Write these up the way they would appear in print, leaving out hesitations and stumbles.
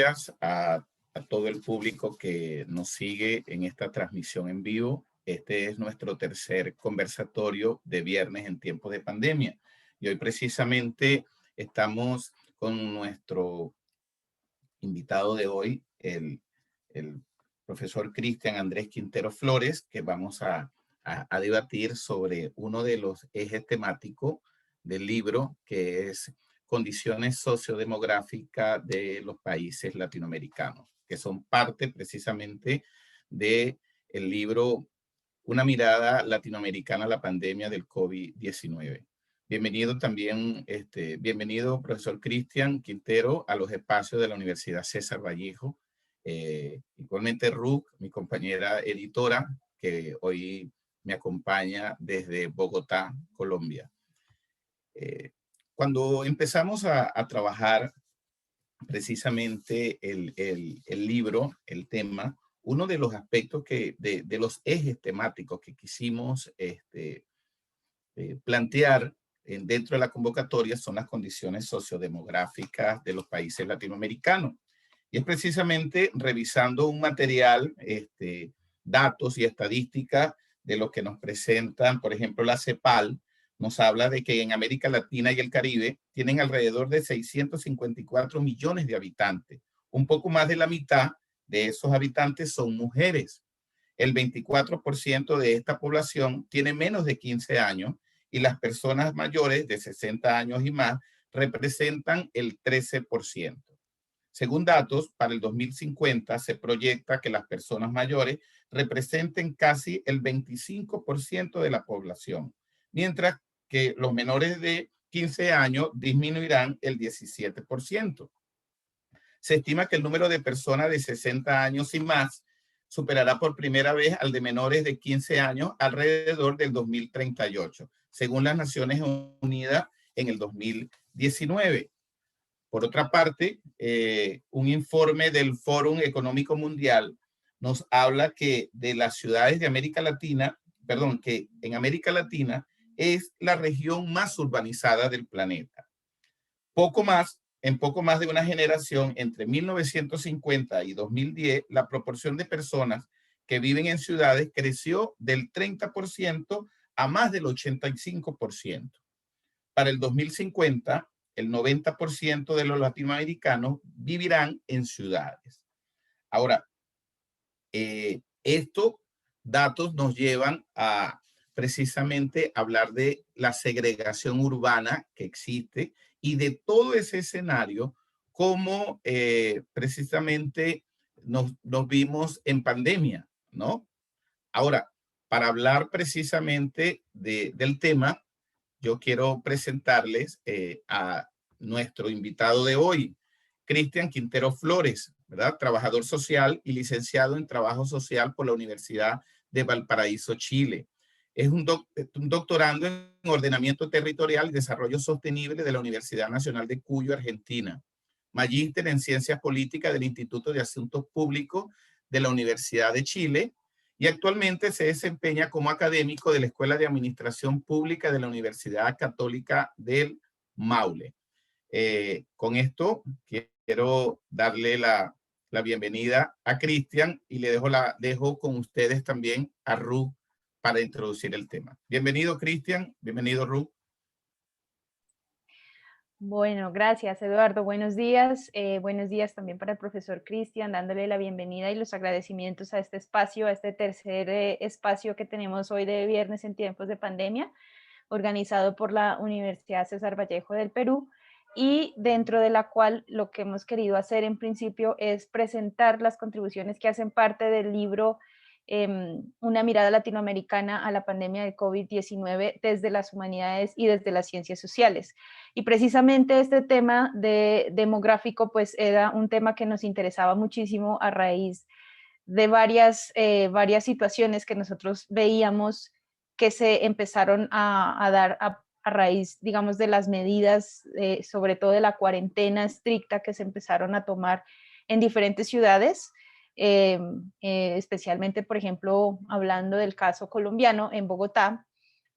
días a todo el público que nos sigue en esta transmisión en vivo. Este es nuestro tercer conversatorio de viernes en tiempos de pandemia. Y hoy precisamente estamos con nuestro invitado de hoy, el profesor Cristian Andrés Quintero Flores, que vamos a debatir sobre uno de los ejes temáticos del libro, que es Condiciones sociodemográficas de los países latinoamericanos, que son parte precisamente del libro Una mirada latinoamericana a la pandemia del COVID-19. Bienvenido también, bienvenido profesor Cristian Quintero a los espacios de la Universidad César Vallejo. Igualmente Ruth, mi compañera editora, que hoy me acompaña desde Bogotá, Colombia. Cuando empezamos a trabajar precisamente el libro, el tema, uno de los aspectos de los ejes temáticos que quisimos plantear dentro de la convocatoria son las condiciones sociodemográficas de los países latinoamericanos. Y es precisamente revisando un material, datos y estadísticas de lo que nos presentan, por ejemplo, la CEPAL, nos habla de que en América Latina y el Caribe tienen alrededor de 654 millones de habitantes. Un poco más de la mitad de esos habitantes son mujeres. El 24% de esta población tiene menos de 15 años y las personas mayores de 60 años y más representan el 13%. Según datos, para el 2050 se proyecta que las personas mayores representen casi el 25% de la población, mientras que los menores de 15 años disminuirán el 17%. Se estima que el número de personas de 60 años y más superará por primera vez al de menores de 15 años alrededor del 2038, según las Naciones Unidas en el 2019. Por otra parte, un informe del Fórum Económico Mundial nos habla que de las ciudades de América Latina, que en América Latina es la región más urbanizada del planeta. En poco más de una generación, entre 1950 y 2010, la proporción de personas que viven en ciudades creció del 30% a más del 85%. Para el 2050, el 90% de los latinoamericanos vivirán en ciudades. Ahora, estos datos nos llevan a precisamente hablar de la segregación urbana que existe y de todo ese escenario, cómo precisamente nos vimos en pandemia, ¿no? Ahora, para hablar precisamente del tema, yo quiero presentarles a nuestro invitado de hoy, Cristian Quintero Flores, ¿verdad? Trabajador social y licenciado en Trabajo Social por la Universidad de Valparaíso, Chile. Es un doctorando en Ordenamiento Territorial y Desarrollo Sostenible de la Universidad Nacional de Cuyo, Argentina. Magíster en Ciencias Políticas del Instituto de Asuntos Públicos de la Universidad de Chile y actualmente se desempeña como académico de la Escuela de Administración Pública de la Universidad Católica del Maule. Con esto quiero darle la bienvenida a Cristian y le dejo con ustedes también a Ruth para introducir el tema. Bienvenido Cristian, bienvenido Ruth. Bueno, gracias Eduardo, buenos días. Buenos días también para el profesor Cristian, dándole la bienvenida y los agradecimientos a este espacio, a este tercer espacio que tenemos hoy de viernes en tiempos de pandemia, organizado por la Universidad César Vallejo del Perú, y dentro de la cual lo que hemos querido hacer en principio es presentar las contribuciones que hacen parte del libro Una mirada latinoamericana a la pandemia de COVID-19 desde las humanidades y desde las ciencias sociales. Y precisamente este tema demográfico pues era un tema que nos interesaba muchísimo a raíz de varias situaciones que nosotros veíamos que se empezaron a dar a raíz, digamos, de las medidas, sobre todo de la cuarentena estricta que se empezaron a tomar en diferentes ciudades, especialmente, por ejemplo, hablando del caso colombiano en Bogotá,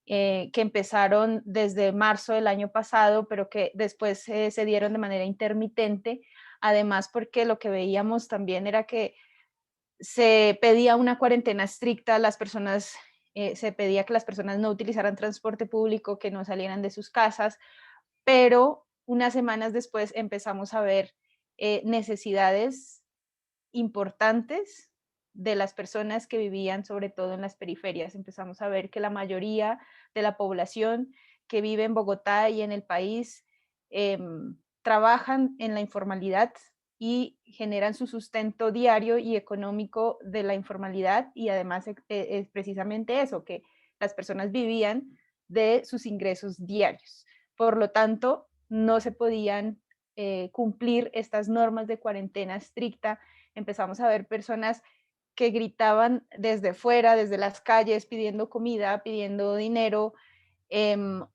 que empezaron desde marzo del año pasado, pero que después se dieron de manera intermitente además porque lo que veíamos también era que se pedía una cuarentena estricta, se pedía que las personas no utilizaran transporte público, que no salieran de sus casas, pero unas semanas después empezamos a ver necesidades importantes de las personas que vivían sobre todo en las periferias. Empezamos a ver que la mayoría de la población que vive en Bogotá y en el país trabajan en la informalidad y generan su sustento diario y económico de la informalidad, y además es precisamente eso, que las personas vivían de sus ingresos diarios. Por lo tanto, no se podían cumplir estas normas de cuarentena estricta. Empezamos a ver personas que gritaban desde fuera, desde las calles, pidiendo comida, pidiendo dinero,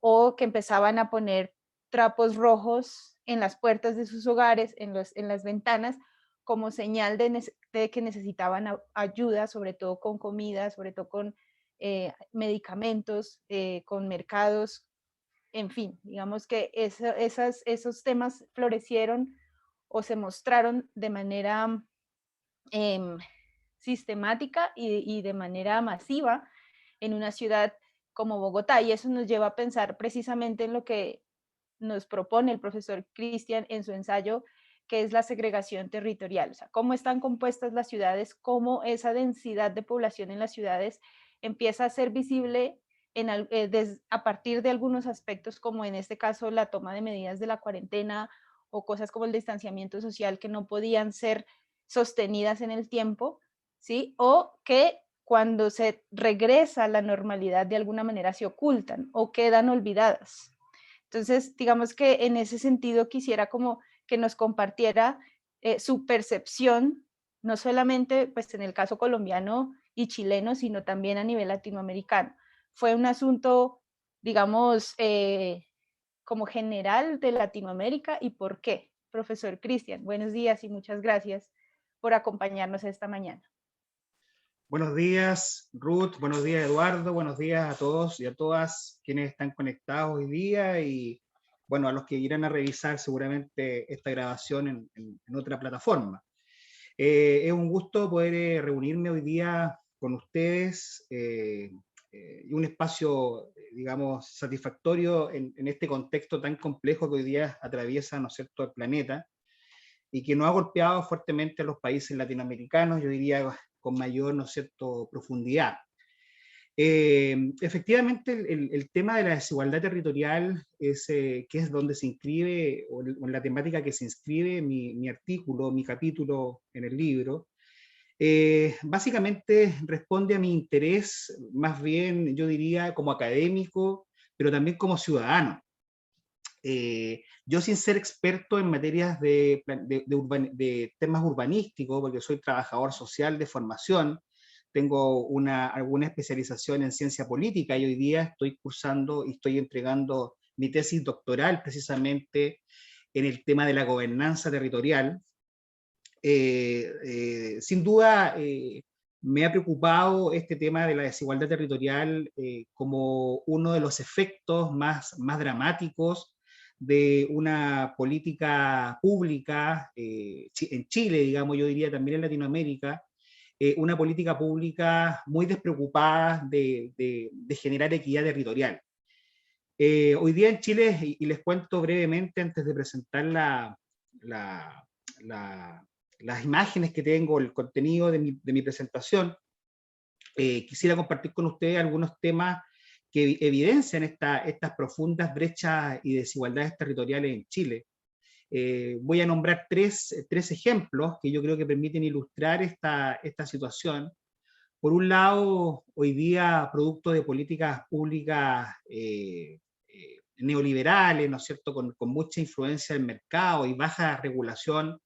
o que empezaban a poner trapos rojos en las puertas de sus hogares, en las ventanas, como señal de que necesitaban ayuda, sobre todo con comida, sobre todo con medicamentos, con mercados, en fin, digamos que esos temas florecieron o se mostraron de manera eh, sistemática y de manera masiva en una ciudad como Bogotá. Y eso nos lleva a pensar precisamente en lo que nos propone el profesor Cristian en su ensayo, que es la segregación territorial. O sea, cómo están compuestas las ciudades, cómo esa densidad de población en las ciudades empieza a ser visible a partir de algunos aspectos, como en este caso la toma de medidas de la cuarentena o cosas como el distanciamiento social que no podían ser sostenidas en el tiempo, ¿sí? O que cuando se regresa a la normalidad de alguna manera se ocultan o quedan olvidadas. Entonces, digamos que en ese sentido quisiera como que nos compartiera su percepción, no solamente pues en el caso colombiano y chileno, sino también a nivel latinoamericano. Fue un asunto, digamos, como general de Latinoamérica, y por qué. Profesor Cristian, buenos días y muchas gracias por acompañarnos esta mañana. Buenos días, Ruth, buenos días, Eduardo, buenos días a todos y a todas quienes están conectados hoy día y, bueno, a los que irán a revisar seguramente esta grabación en otra plataforma. Es un gusto poder reunirme hoy día con ustedes y un espacio, digamos, satisfactorio en este contexto tan complejo que hoy día atraviesa, ¿no es cierto?, el planeta y que nos ha golpeado fuertemente a los países latinoamericanos, yo diría con mayor, ¿no es cierto?, profundidad. Efectivamente, el tema de la desigualdad territorial es, que es donde se inscribe, o en la temática que se inscribe mi artículo, mi capítulo en el libro, básicamente responde a mi interés, más bien yo diría como académico, pero también como ciudadano. Yo sin ser experto en materias de temas urbanísticos, porque soy trabajador social de formación, tengo alguna especialización en ciencia política y hoy día estoy cursando y estoy entregando mi tesis doctoral precisamente en el tema de la gobernanza territorial. Sin duda me ha preocupado este tema de la desigualdad territorial como uno de los efectos más dramáticos de una política pública en Chile, digamos, yo diría también en Latinoamérica, una política pública muy despreocupada de generar equidad territorial. Hoy día en Chile, y les cuento brevemente antes de presentar las imágenes que tengo, el contenido de mi presentación, quisiera compartir con ustedes algunos temas que evidencian estas profundas brechas y desigualdades territoriales en Chile. Voy a nombrar tres ejemplos que yo creo que permiten ilustrar esta situación. Por un lado, hoy día, producto de políticas públicas neoliberales, ¿no es cierto?, con mucha influencia del mercado y baja regulación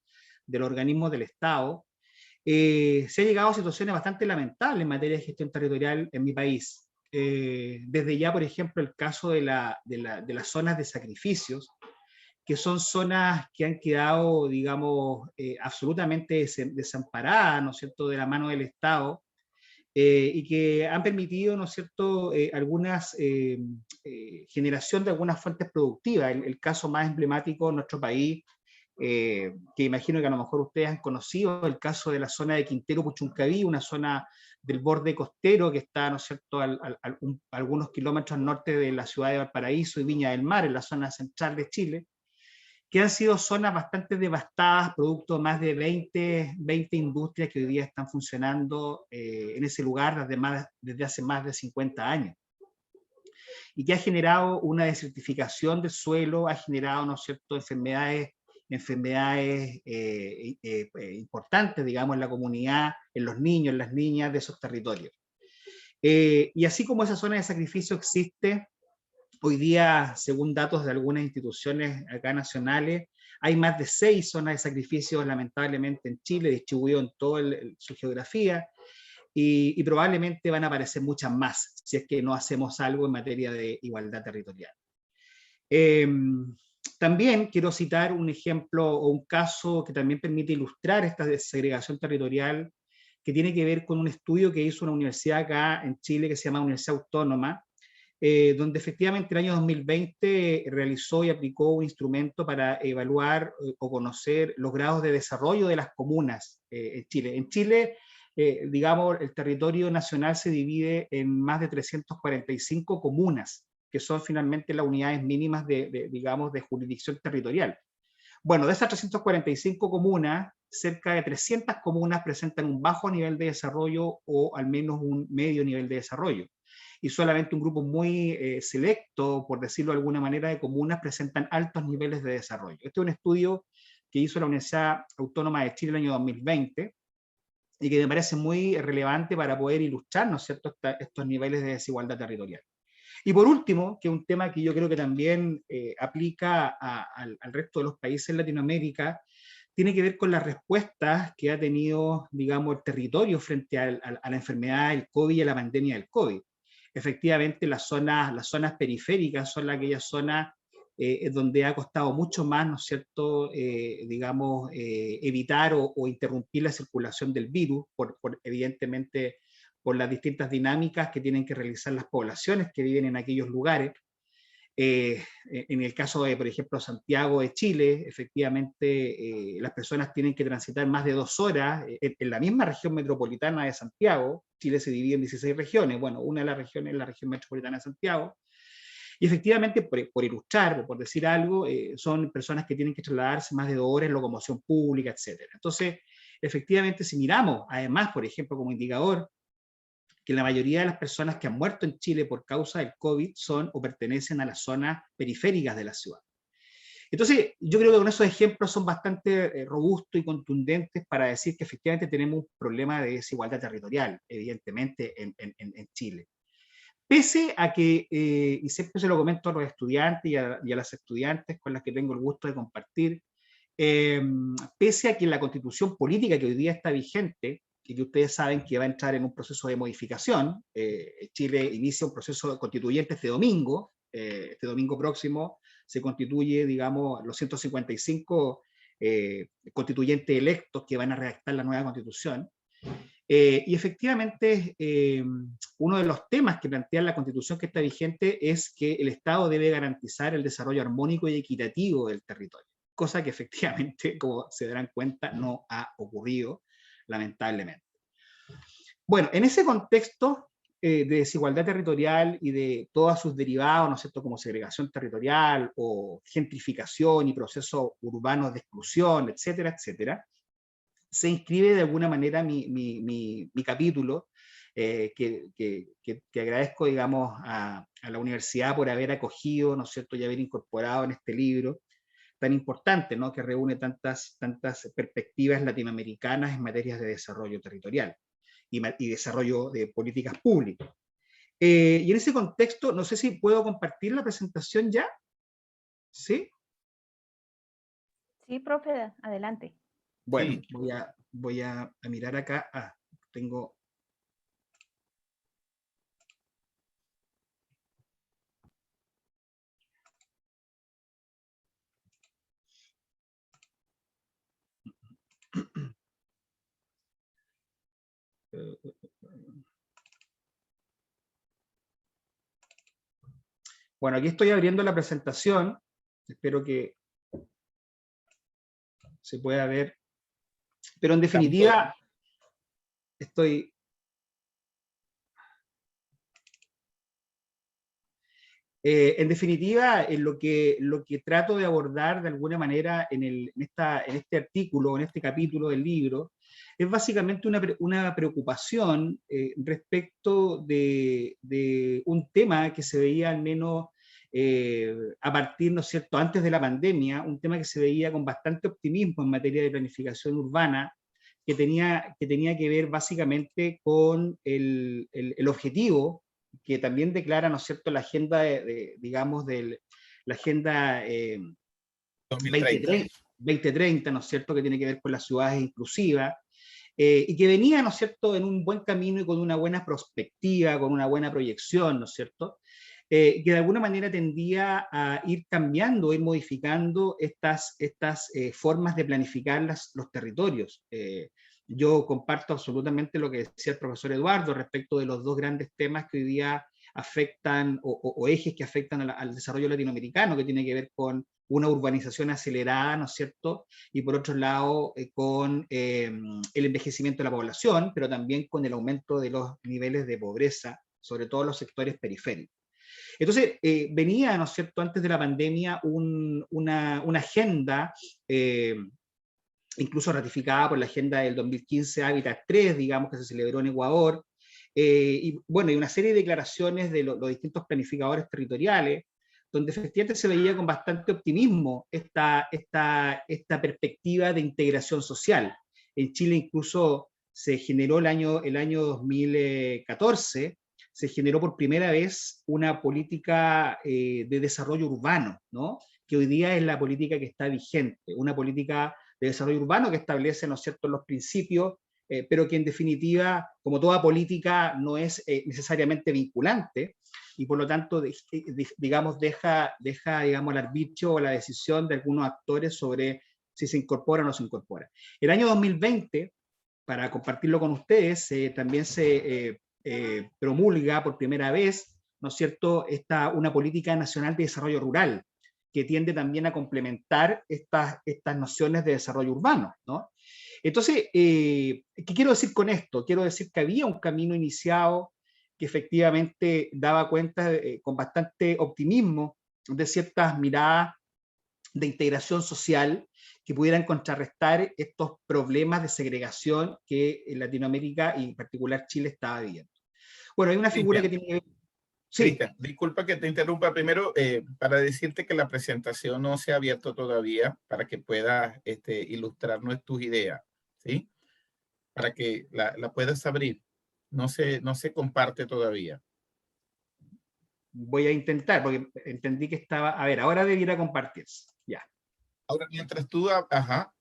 de los organismos del Estado, se ha llegado a situaciones bastante lamentables en materia de gestión territorial en mi país. Desde ya, por ejemplo, el caso de las zonas de sacrificios, que son zonas que han quedado, digamos, absolutamente desamparadas, ¿no es cierto?, de la mano del Estado, y que han permitido, ¿no es cierto?, generación de algunas fuentes productivas. El caso más emblemático en nuestro país que imagino que a lo mejor ustedes han conocido, el caso de la zona de Quintero Puchuncaví, una zona del borde costero que está, ¿no es cierto?, algunos kilómetros al norte de la ciudad de Valparaíso y Viña del Mar, en la zona central de Chile, que han sido zonas bastante devastadas, producto de más de 20 industrias que hoy día están funcionando en ese lugar desde hace más de 50 años. Y que ha generado una desertificación del suelo, ha generado, ¿no es cierto?, enfermedades importantes, digamos, en la comunidad, en los niños, en las niñas de esos territorios. Y así como esa zona de sacrificio existe, hoy día, según datos de algunas instituciones acá nacionales, hay más de 6 zonas de sacrificio, lamentablemente, en Chile, distribuido en toda su geografía, y probablemente van a aparecer muchas más, si es que no hacemos algo en materia de igualdad territorial. También quiero citar un ejemplo o un caso que también permite ilustrar esta desegregación territorial, que tiene que ver con un estudio que hizo una universidad acá en Chile que se llama Universidad Autónoma, donde efectivamente el año 2020 realizó y aplicó un instrumento para evaluar o conocer los grados de desarrollo de las comunas en Chile. En Chile, digamos, el territorio nacional se divide en más de 345 comunas, que son finalmente las unidades mínimas digamos, de jurisdicción territorial. Bueno, de esas 345 comunas, cerca de 300 comunas presentan un bajo nivel de desarrollo o al menos un medio nivel de desarrollo. Y solamente un grupo muy selecto, por decirlo de alguna manera, de comunas presentan altos niveles de desarrollo. Este es un estudio que hizo la Universidad Autónoma de Chile el año 2020 y que me parece muy relevante para poder ilustrar, ¿no es cierto?, estos niveles de desigualdad territorial. Y por último, que es un tema que yo creo que también aplica al resto de los países en Latinoamérica, tiene que ver con las respuestas que ha tenido, digamos, el territorio frente a la enfermedad del COVID y a la pandemia del COVID. Efectivamente, las zonas periféricas son aquellas zonas donde ha costado mucho más, ¿no es cierto?, digamos, evitar o interrumpir la circulación del virus, evidentemente, por las distintas dinámicas que tienen que realizar las poblaciones que viven en aquellos lugares. En el caso de, por ejemplo, Santiago de Chile, efectivamente las personas tienen que transitar más de 2 horas en la misma región metropolitana de Santiago. Chile se divide en 16 regiones, bueno, una de las regiones es la región metropolitana de Santiago, y efectivamente, por ilustrar, por decir algo, son personas que tienen que trasladarse más de 2 horas en locomoción pública, etc. Entonces, efectivamente, si miramos, además, por ejemplo, como indicador, que la mayoría de las personas que han muerto en Chile por causa del COVID son o pertenecen a las zonas periféricas de la ciudad. Entonces, yo creo que con esos ejemplos son bastante robustos y contundentes para decir que efectivamente tenemos un problema de desigualdad territorial, evidentemente, en Chile. Pese a que, y siempre se lo comento a los estudiantes y a las estudiantes con las que tengo el gusto de compartir, pese a que la constitución política que hoy día está vigente, y que ustedes saben que va a entrar en un proceso de modificación, Chile inicia un proceso constituyente este domingo próximo se constituye, digamos, los 155 constituyentes electos que van a redactar la nueva constitución. Y efectivamente, uno de los temas que plantea la constitución que está vigente es que el Estado debe garantizar el desarrollo armónico y equitativo del territorio, cosa que efectivamente, como se darán cuenta, no ha ocurrido, lamentablemente. Bueno, en ese contexto de desigualdad territorial y de todos sus derivados, ¿no es cierto?, como segregación territorial o gentrificación y procesos urbanos de exclusión, etcétera, etcétera, se inscribe de alguna manera mi capítulo, que agradezco, digamos, a la universidad por haber acogido, ¿no es cierto?, y haber incorporado en este libro tan importante, ¿no?, que reúne tantas perspectivas latinoamericanas en materias de desarrollo territorial y desarrollo de políticas públicas. Y en ese contexto, no sé si puedo compartir la presentación ya. ¿Sí? Sí, profe, adelante. Bueno, Sí. voy a mirar acá. Tengo... Bueno, aquí estoy abriendo la presentación. Espero que se pueda ver, pero en definitiva, estoy... en definitiva, lo que trato de abordar de alguna manera en este artículo, en este capítulo del libro, es básicamente una preocupación respecto de un tema que se veía al menos a partir, ¿no es cierto?, antes de la pandemia, un tema que se veía con bastante optimismo en materia de planificación urbana, que tenía que ver básicamente con el objetivo que también declara, ¿no es cierto?, la agenda, digamos, la agenda 2030, ¿no es cierto?, que tiene que ver con las ciudades inclusivas, y que venía, ¿no es cierto?, en un buen camino y con una buena perspectiva, con una buena proyección, ¿no es cierto?, que de alguna manera tendía a ir cambiando, ir modificando estas formas de planificar los territorios. Yo comparto absolutamente lo que decía el profesor Eduardo respecto de los dos grandes temas que hoy día afectan, o ejes que afectan al desarrollo latinoamericano, que tiene que ver con una urbanización acelerada, ¿no es cierto? Y por otro lado, con el envejecimiento de la población, pero también con el aumento de los niveles de pobreza, sobre todo en los sectores periféricos. Entonces, venía, ¿no es cierto?, antes de la pandemia, una agenda, incluso ratificada por la agenda del 2015 Hábitat 3, digamos, que se celebró en Ecuador, y bueno, y una serie de declaraciones de los distintos planificadores territoriales, donde efectivamente se veía con bastante optimismo esta perspectiva de integración social. En Chile incluso se generó el año 2014, se generó por primera vez una política de desarrollo urbano, ¿no?, que hoy día es la política que está vigente, una política de desarrollo urbano que establece, ¿no es cierto?, los principios, pero que en definitiva, como toda política, no es necesariamente vinculante, y por lo tanto, digamos, deja digamos, el arbitrio o la decisión de algunos actores sobre si se incorpora o no se incorpora. El año 2020, para compartirlo con ustedes, también se promulga por primera vez, ¿no es cierto?, una política nacional de desarrollo rural, que tiende también a complementar estas nociones de desarrollo urbano, ¿no? Entonces, ¿qué quiero decir con esto? Quiero decir que había un camino iniciado que efectivamente daba cuenta con bastante optimismo de ciertas miradas de integración social que pudieran contrarrestar estos problemas de segregación que en Latinoamérica y en particular Chile estaba viviendo. Bueno, hay una figura que tiene que ver... Sí. Cristian, disculpa que te interrumpa. Primero, para decirte que la presentación no se ha abierto todavía para que puedas ilustrarnos tus ideas, ¿sí? Para que la puedas abrir. No se comparte todavía. Voy a intentar, porque entendí que estaba... A ver, ahora debiera compartirse. Ya. Ahora, mientras tú... Ajá.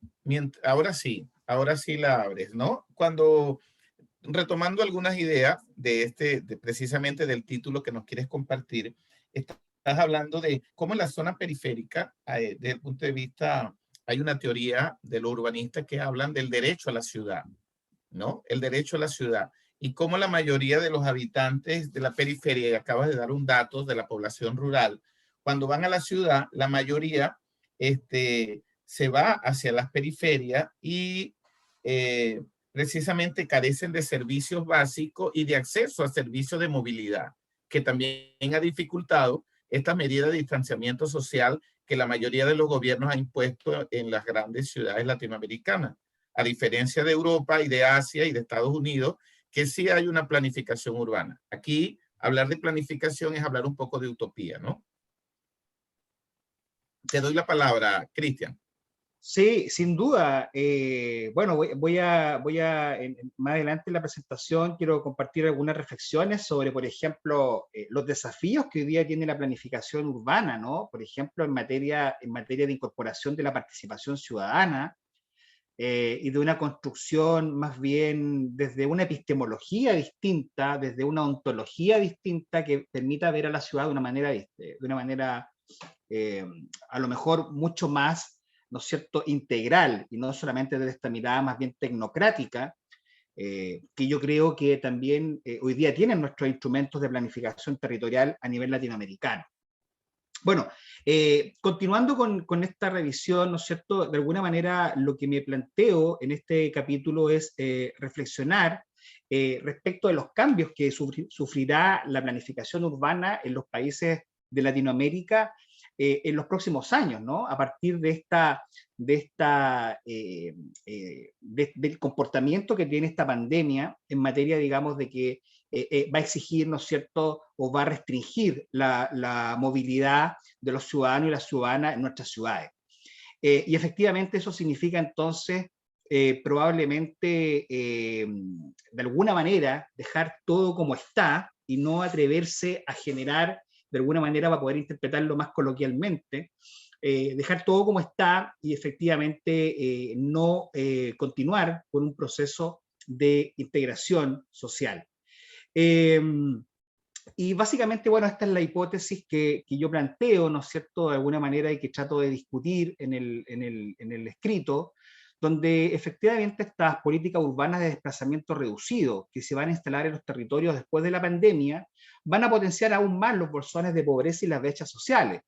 Ahora sí la abres, ¿no? Cuando... Retomando algunas ideas de precisamente del título que nos quieres compartir, estás hablando de cómo en la zona periférica, desde el punto de vista, hay una teoría de los urbanistas que hablan del derecho a la ciudad, ¿no? El derecho a la ciudad. Y cómo la mayoría de los habitantes de la periferia, y acabas de dar un dato de la población rural, cuando van a la ciudad, la mayoría se va hacia las periferias y precisamente carecen de servicios básicos y de acceso a servicios de movilidad, que también ha dificultado esta medida de distanciamiento social que la mayoría de los gobiernos ha impuesto en las grandes ciudades latinoamericanas, a diferencia de Europa y de Asia y de Estados Unidos, que sí hay una planificación urbana. Aquí, hablar de planificación es hablar un poco de utopía, ¿no? Te doy la palabra, Cristian. Sí, sin duda. Bueno, más adelante en la presentación quiero compartir algunas reflexiones sobre, por ejemplo, los desafíos que hoy día tiene la planificación urbana, ¿no? Por ejemplo, en materia de incorporación de la participación ciudadana y de una construcción más bien desde una epistemología distinta, desde una ontología distinta que permita ver a la ciudad de una manera a lo mejor mucho más, ¿no es cierto?, integral, y no solamente desde esta mirada más bien tecnocrática, que yo creo que también hoy día tienen nuestros instrumentos de planificación territorial a nivel latinoamericano. Bueno, continuando con esta revisión, ¿no es cierto? De alguna manera lo que me planteo en este capítulo es reflexionar respecto de los cambios que sufrirá la planificación urbana en los países de Latinoamérica en los próximos años, ¿no? A partir del comportamiento que tiene esta pandemia en materia, digamos, de que va a exigir, ¿no es cierto?, o va a restringir la movilidad de los ciudadanos y las ciudadanas en nuestras ciudades. Y efectivamente eso significa entonces probablemente de alguna manera dejar todo como está y no atreverse a generar, de alguna manera para poder interpretarlo más coloquialmente, dejar todo como está y efectivamente no continuar con un proceso de integración social. Y básicamente, bueno, esta es la hipótesis que yo planteo, ¿no es cierto?, de alguna manera, y que trato de discutir en el escrito, donde efectivamente estas políticas urbanas de desplazamiento reducido que se van a instalar en los territorios después de la pandemia van a potenciar aún más los bolsones de pobreza y las brechas sociales,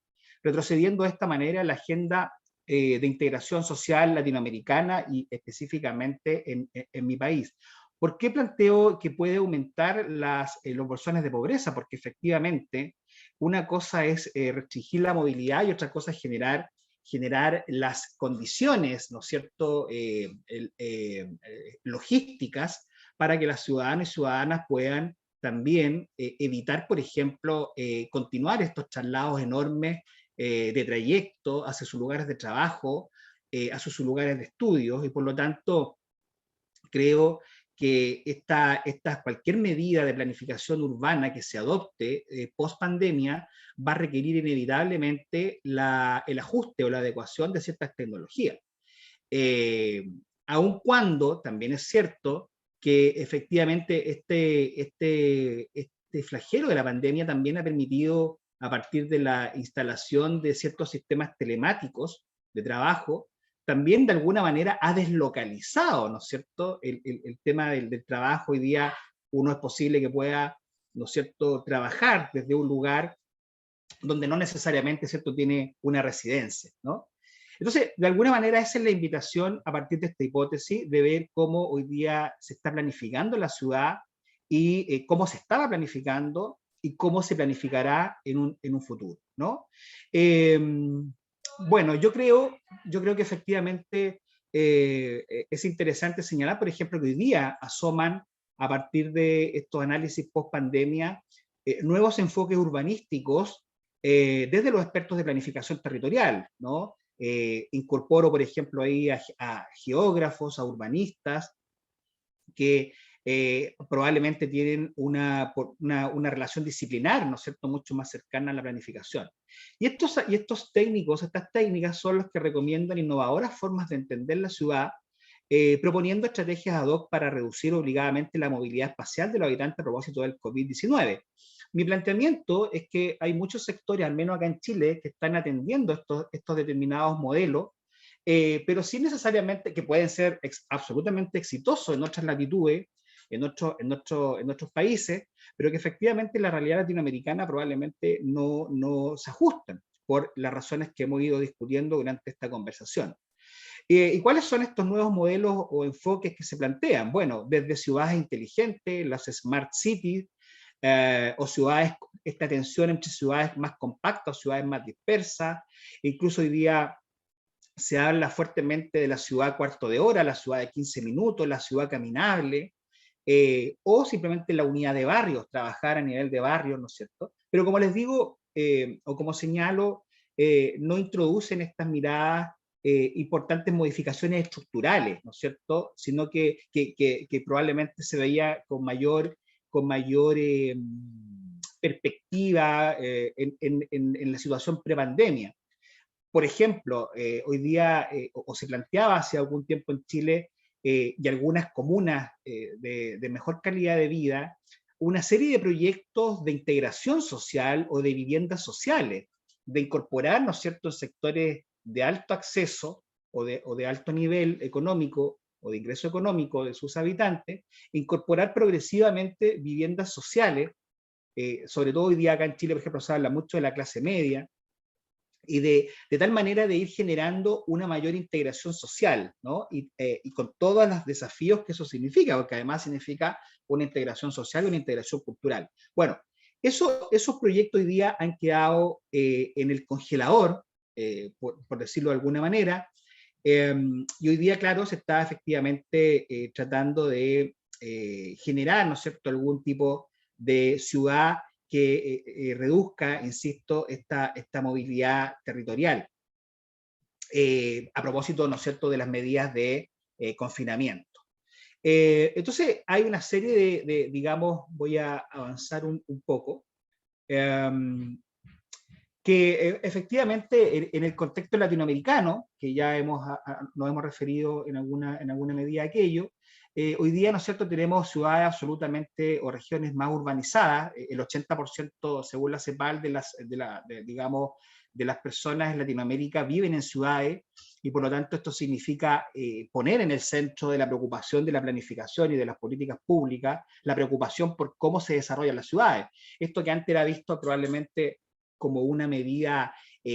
retrocediendo de esta manera la agenda de integración social latinoamericana y específicamente en mi país. ¿Por qué planteo que puede aumentar los bolsones de pobreza? Porque efectivamente una cosa es restringir la movilidad y otra cosa es generar las condiciones, ¿no es cierto?, logísticas para que las ciudadanas y ciudadanas puedan también evitar, por ejemplo, continuar estos traslados enormes de trayecto hacia sus lugares de trabajo, hacia sus lugares de estudios, y por lo tanto creo que cualquier medida de planificación urbana que se adopte post pandemia va a requerir inevitablemente el ajuste o la adecuación de ciertas tecnologías. Aun cuando también es cierto que efectivamente este flagelo de la pandemia también ha permitido, a partir de la instalación de ciertos sistemas telemáticos de trabajo, también de alguna manera ha deslocalizado, ¿no es cierto?, el tema del trabajo. Hoy día uno es posible que pueda, ¿no es cierto?, trabajar desde un lugar donde no necesariamente, ¿cierto?, tiene una residencia, ¿no? Entonces, de alguna manera esa es la invitación a partir de esta hipótesis de ver cómo hoy día se está planificando la ciudad y cómo se estaba planificando y cómo se planificará en un futuro, ¿no? Bueno, yo creo que efectivamente es interesante señalar, por ejemplo, que hoy día asoman a partir de estos análisis post pandemia nuevos enfoques urbanísticos desde los expertos de planificación territorial, ¿no? Incorporo, por ejemplo, ahí a geógrafos, a urbanistas, que probablemente tienen una relación disciplinar, ¿no es cierto?, mucho más cercana a la planificación. Y estos técnicos, estas técnicas son los que recomiendan innovadoras formas de entender la ciudad, proponiendo estrategias ad hoc para reducir obligadamente la movilidad espacial de los habitantes a propósito del COVID-19. Mi planteamiento es que hay muchos sectores, al menos acá en Chile, que están atendiendo estos determinados modelos, pero sí necesariamente que pueden ser absolutamente exitosos en otras latitudes, en otros países, pero que efectivamente la realidad latinoamericana probablemente no se ajustan por las razones que hemos ido discutiendo durante esta conversación. ¿Y cuáles son estos nuevos modelos o enfoques que se plantean? Bueno, desde ciudades inteligentes, las smart cities, o ciudades, esta tensión entre ciudades más compactas o ciudades más dispersas. Incluso hoy día se habla fuertemente de la ciudad cuarto de hora, la ciudad de 15 minutos, la ciudad caminable, o simplemente la unidad de barrios, trabajar a nivel de barrios, ¿no es cierto? Pero como les digo, o como señalo, no introducen estas miradas importantes modificaciones estructurales, ¿no es cierto? Sino que probablemente se veía con mayor perspectiva en la situación prepandemia. Por ejemplo, hoy día, o se planteaba hace algún tiempo en Chile, y algunas comunas de mejor calidad de vida, una serie de proyectos de integración social o de viviendas sociales, de incorporar, ¿no es cierto?, sectores de alto acceso o de alto nivel económico o de ingreso económico de sus habitantes, incorporar progresivamente viviendas sociales, sobre todo hoy día acá en Chile, por ejemplo, se habla mucho de la clase media, y de tal manera de ir generando una mayor integración social, ¿no? Y con todos los desafíos que eso significa, porque además significa una integración social y una integración cultural. Bueno, esos proyectos hoy día han quedado en el congelador, por decirlo de alguna manera, y hoy día, claro, se está efectivamente tratando de generar, ¿no es cierto?, algún tipo de ciudad que reduzca, insisto, esta movilidad territorial. A propósito, ¿no es cierto?, de las medidas de confinamiento. Entonces, hay una serie digamos, voy a avanzar un poco, que efectivamente en el contexto latinoamericano, que ya nos hemos referido en alguna medida a aquello, hoy día, ¿no es cierto?, tenemos ciudades absolutamente o regiones más urbanizadas. El 80%, según la CEPAL, digamos, de las personas en Latinoamérica viven en ciudades, y por lo tanto esto significa poner en el centro de la preocupación de la planificación y de las políticas públicas la preocupación por cómo se desarrollan las ciudades. Esto que antes era visto probablemente como una medida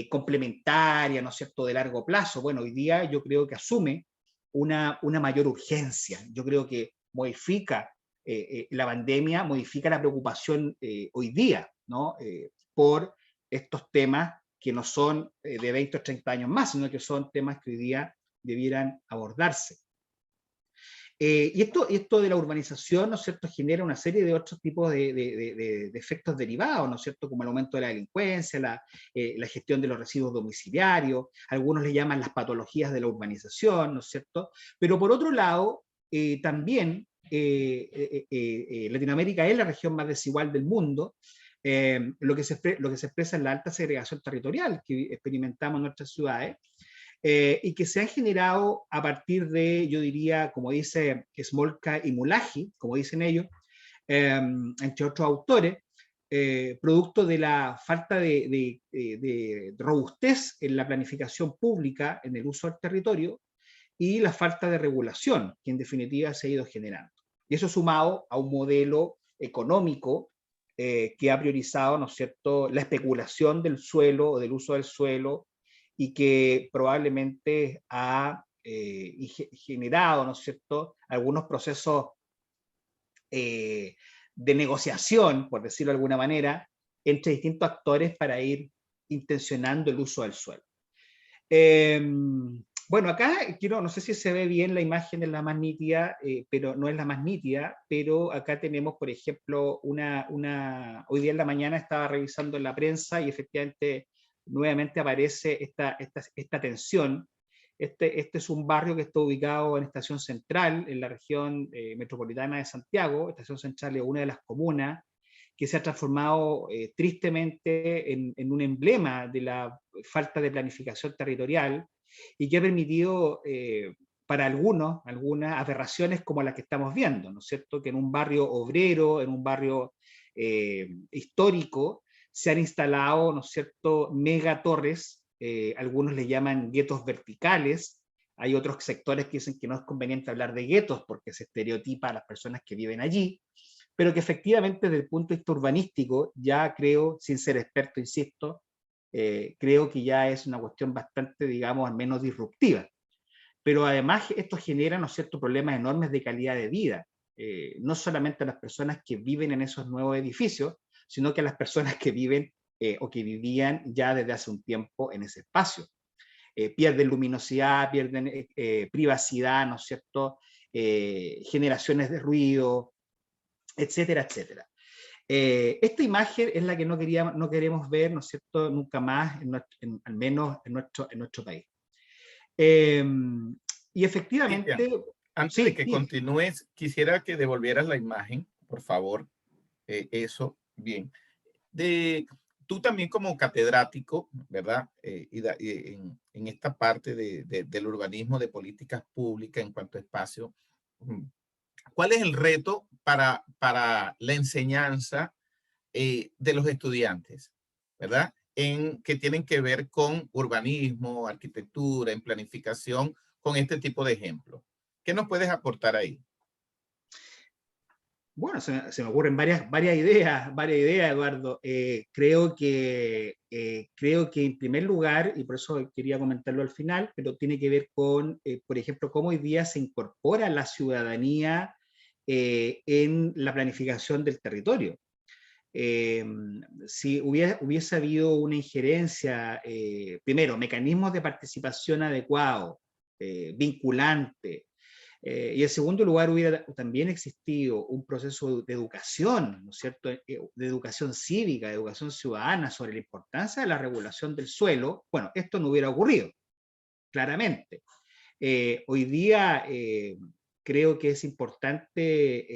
complementaria, ¿no es cierto?, de largo plazo. Bueno, hoy día yo creo que asume una mayor urgencia. Yo creo que modifica la pandemia, modifica la preocupación hoy día, ¿no?, por estos temas que no son de 20 o 30 años más, sino que son temas que hoy día debieran abordarse. Y esto de la urbanización, ¿no es cierto?, genera una serie de otros tipos de efectos derivados, ¿no es cierto?, como el aumento de la delincuencia, la gestión de los residuos domiciliarios, algunos le llaman las patologías de la urbanización, ¿no es cierto? Pero por otro lado, también Latinoamérica es la región más desigual del mundo, lo que se expresa en la alta segregación territorial que experimentamos en nuestras ciudades, y que se han generado a partir de, yo diría, como dice Smolka y Mulaji, como dicen ellos, entre otros autores, producto de la falta de robustez en la planificación pública, en el uso del territorio, y la falta de regulación, que en definitiva se ha ido generando. Y eso sumado a un modelo económico que ha priorizado, ¿no es cierto?, la especulación del suelo o del uso del suelo, y que probablemente ha generado, ¿no es cierto?, algunos procesos de negociación, por decirlo de alguna manera, entre distintos actores para ir intencionando el uso del suelo. Bueno, acá no sé si se ve bien la imagen, es la más nítida, pero no es la más nítida, pero acá tenemos, por ejemplo, hoy día en la mañana estaba revisando en la prensa y efectivamente nuevamente aparece esta tensión. Este es un barrio que está ubicado en Estación Central, en la región metropolitana de Santiago. Estación Central es una de las comunas que se ha transformado tristemente en un emblema de la falta de planificación territorial, y que ha permitido para algunas aberraciones como las que estamos viendo, ¿no es cierto?, que en un barrio obrero, en un barrio histórico, se han instalado, ¿no es cierto?, megatorres, algunos le llaman guetos verticales. Hay otros sectores que dicen que no es conveniente hablar de guetos porque se estereotipa a las personas que viven allí, pero que efectivamente desde el punto de vista urbanístico, ya creo, sin ser experto, insisto, creo que ya es una cuestión bastante, digamos, al menos disruptiva. Pero además esto genera, ¿no es cierto?, problemas enormes de calidad de vida, no solamente a las personas que viven en esos nuevos edificios, sino que a las personas que viven o que vivían ya desde hace un tiempo en ese espacio. Pierden luminosidad, pierden privacidad, ¿no es cierto?, generaciones de ruido, etcétera, etcétera. Esta imagen es la que no queremos ver, ¿no es cierto?, nunca más, al menos en nuestro país. Y efectivamente... Cristian, antes de que continúes, quisiera que devolvieras la imagen, por favor. Eso, bien. Tú también como catedrático, ¿verdad? En esta parte del urbanismo, de políticas públicas en cuanto a espacio, ¿cuál es el reto para la enseñanza de los estudiantes, ¿verdad? Que tienen que ver con urbanismo, arquitectura, en planificación, con este tipo de ejemplos? ¿Qué nos puedes aportar ahí? Bueno, se me ocurren varias ideas, Eduardo. Creo que en primer lugar, y por eso quería comentarlo al final, pero tiene que ver con, por ejemplo, cómo hoy día se incorpora la ciudadanía en la planificación del territorio. Si hubiese habido una injerencia, primero, mecanismos de participación adecuados, vinculantes, y en segundo lugar, hubiera también existido un proceso de educación, ¿no es cierto?, de educación cívica, de educación ciudadana sobre la importancia de la regulación del suelo. Bueno, esto no hubiera ocurrido, claramente. Hoy día creo que es importante,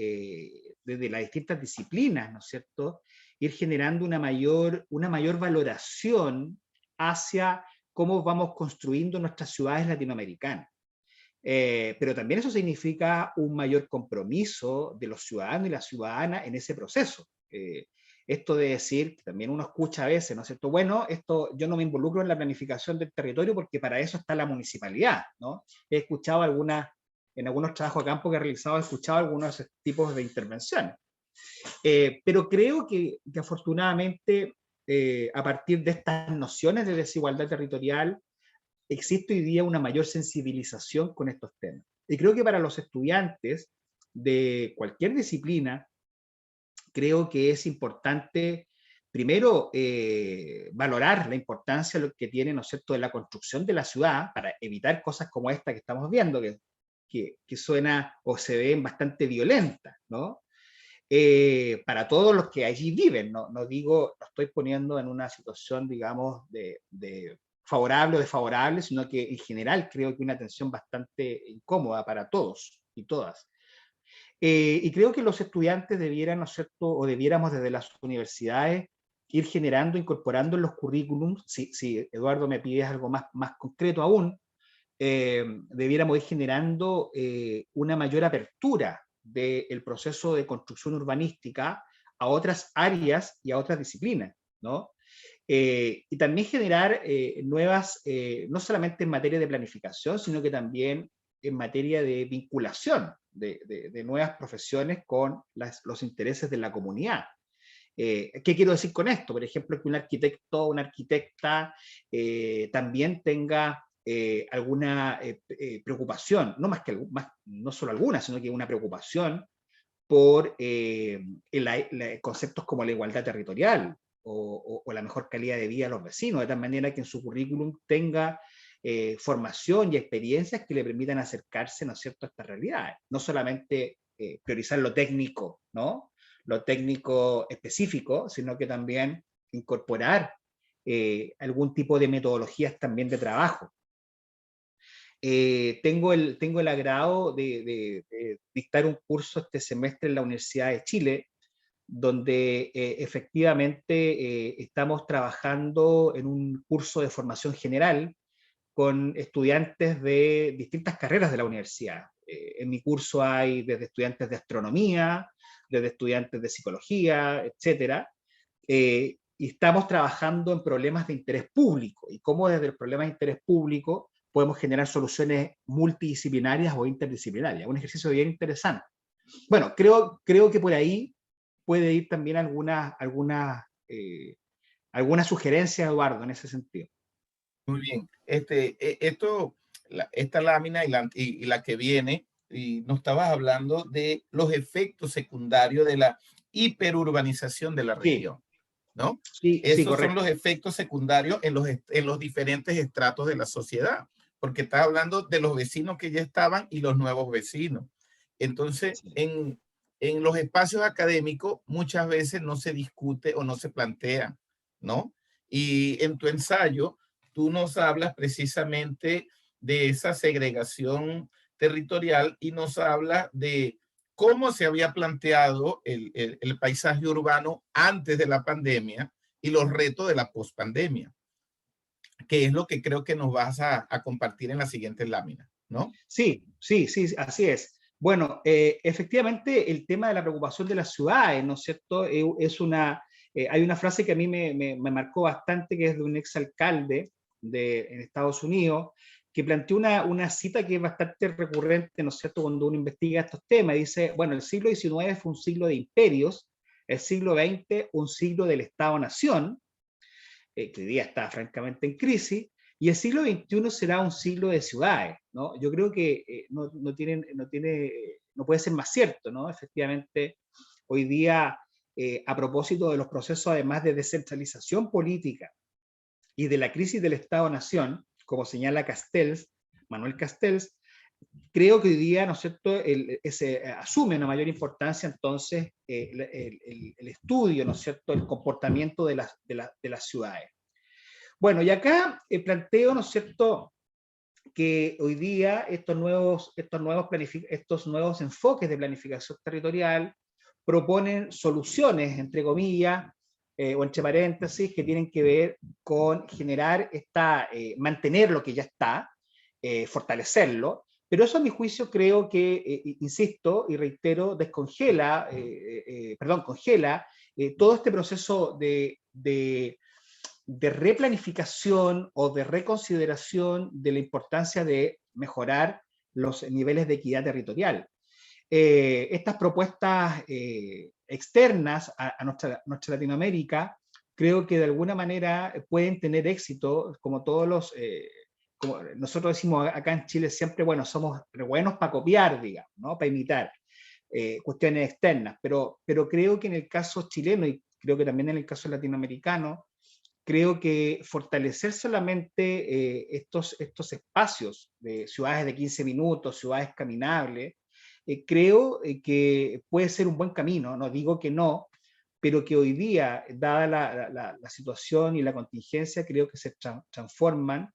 desde las distintas disciplinas, ¿no es cierto?, ir generando una mayor valoración hacia cómo vamos construyendo nuestras ciudades latinoamericanas. Pero también eso significa un mayor compromiso de los ciudadanos y las ciudadanas en ese proceso. Esto de decir, también uno escucha a veces, ¿no es cierto? Bueno, yo no me involucro en la planificación del territorio porque para eso está la municipalidad, ¿no? He escuchado en algunos trabajos a campo que he realizado, he escuchado algunos tipos de intervenciones. Pero creo que afortunadamente, a partir de estas nociones de desigualdad territorial, existe hoy día una mayor sensibilización con estos temas. Y creo que para los estudiantes de cualquier disciplina, creo que es importante, primero, valorar la importancia que tiene, ¿no es cierto?, de la construcción de la ciudad para evitar cosas como esta que estamos viendo, que suena o se ven bastante violentas, ¿no? Para todos los que allí viven, no estoy poniendo en una situación, digamos, de favorable o desfavorable, sino que en general creo que una atención bastante incómoda para todos y todas. Y creo que los estudiantes debieran, ¿no es cierto?, o debiéramos desde las universidades ir generando, incorporando en los currículums, si Eduardo me pides algo más concreto aún, debiéramos ir generando una mayor apertura del proceso de construcción urbanística a otras áreas y a otras disciplinas, ¿no? Y también generar nuevas, no solamente en materia de planificación, sino que también en materia de vinculación de nuevas profesiones con los intereses de la comunidad. ¿Qué quiero decir con esto? Por ejemplo, que un arquitecto o una arquitecta también tenga alguna preocupación, no solo alguna, sino que una preocupación por conceptos como la igualdad territorial o la mejor calidad de vida de los vecinos, de tal manera que en su currículum tenga formación y experiencias que le permitan acercarse, ¿no es cierto?, a estas realidades. No solamente priorizar lo técnico, ¿no?, lo técnico específico, sino que también incorporar algún tipo de metodologías también de trabajo. Tengo el agrado de dictar un curso este semestre en la Universidad de Chile, donde efectivamente estamos trabajando en un curso de formación general con estudiantes de distintas carreras de la universidad. En mi curso hay desde estudiantes de astronomía, desde estudiantes de psicología, etcétera, y estamos trabajando en problemas de interés público y cómo desde el problema de interés público podemos generar soluciones multidisciplinarias o interdisciplinarias. Un ejercicio bien interesante. Bueno, creo que por ahí puede ir también alguna sugerencia, Eduardo, en ese sentido. Muy bien. Esta lámina y la que viene, y nos estabas hablando de los efectos secundarios de la hiperurbanización de la región, ¿no? Sí, Esos correcto. son los efectos secundarios en los diferentes estratos de la sociedad, porque estás hablando de los vecinos que ya estaban y los nuevos vecinos. Entonces, Sí. en los espacios académicos muchas veces no se discute o no se plantea, ¿no? Y en tu ensayo, tú nos hablas precisamente de esa segregación territorial y nos hablas de cómo se había planteado el paisaje urbano antes de la pandemia y los retos de la pospandemia, que es lo que creo que nos vas a compartir en la siguiente lámina, ¿no? Sí, así es. Bueno, efectivamente el tema de la preocupación de las ciudades, ¿no es cierto? Hay una frase que a mí me marcó bastante, que es de un exalcalde en Estados Unidos, que planteó una cita que es bastante recurrente, ¿no es cierto?, cuando uno investiga estos temas. Dice, bueno, el siglo XIX fue un siglo de imperios, el siglo XX un siglo del Estado-Nación, que hoy día está francamente en crisis, y el siglo XXI será un siglo de ciudades, ¿no? Yo creo que no puede ser más cierto, ¿no? Efectivamente, hoy día, a propósito de los procesos además de descentralización política y de la crisis del Estado-Nación, como señala Manuel Castells, creo que hoy día, ¿no es cierto?, asume una mayor importancia entonces el estudio, ¿no es cierto?, el comportamiento de las ciudades. Bueno, y acá planteo, ¿no es cierto?, que hoy día estos nuevos enfoques de planificación territorial proponen soluciones, entre comillas, o entre paréntesis, que tienen que ver con generar mantener lo que ya está, fortalecerlo, pero eso a mi juicio creo que, insisto y reitero, congela todo este proceso de replanificación o de reconsideración de la importancia de mejorar los niveles de equidad territorial. Estas propuestas externas a nuestra Latinoamérica, creo que de alguna manera pueden tener éxito, como como nosotros decimos acá en Chile siempre, bueno, somos buenos para copiar, digamos, ¿no?, para imitar cuestiones externas, pero creo que en el caso chileno, y creo que también en el caso latinoamericano, creo que fortalecer solamente estos espacios de ciudades de 15 minutos, ciudades caminables, creo que puede ser un buen camino, no digo que no, pero que hoy día, dada la situación y la contingencia, creo que se transforman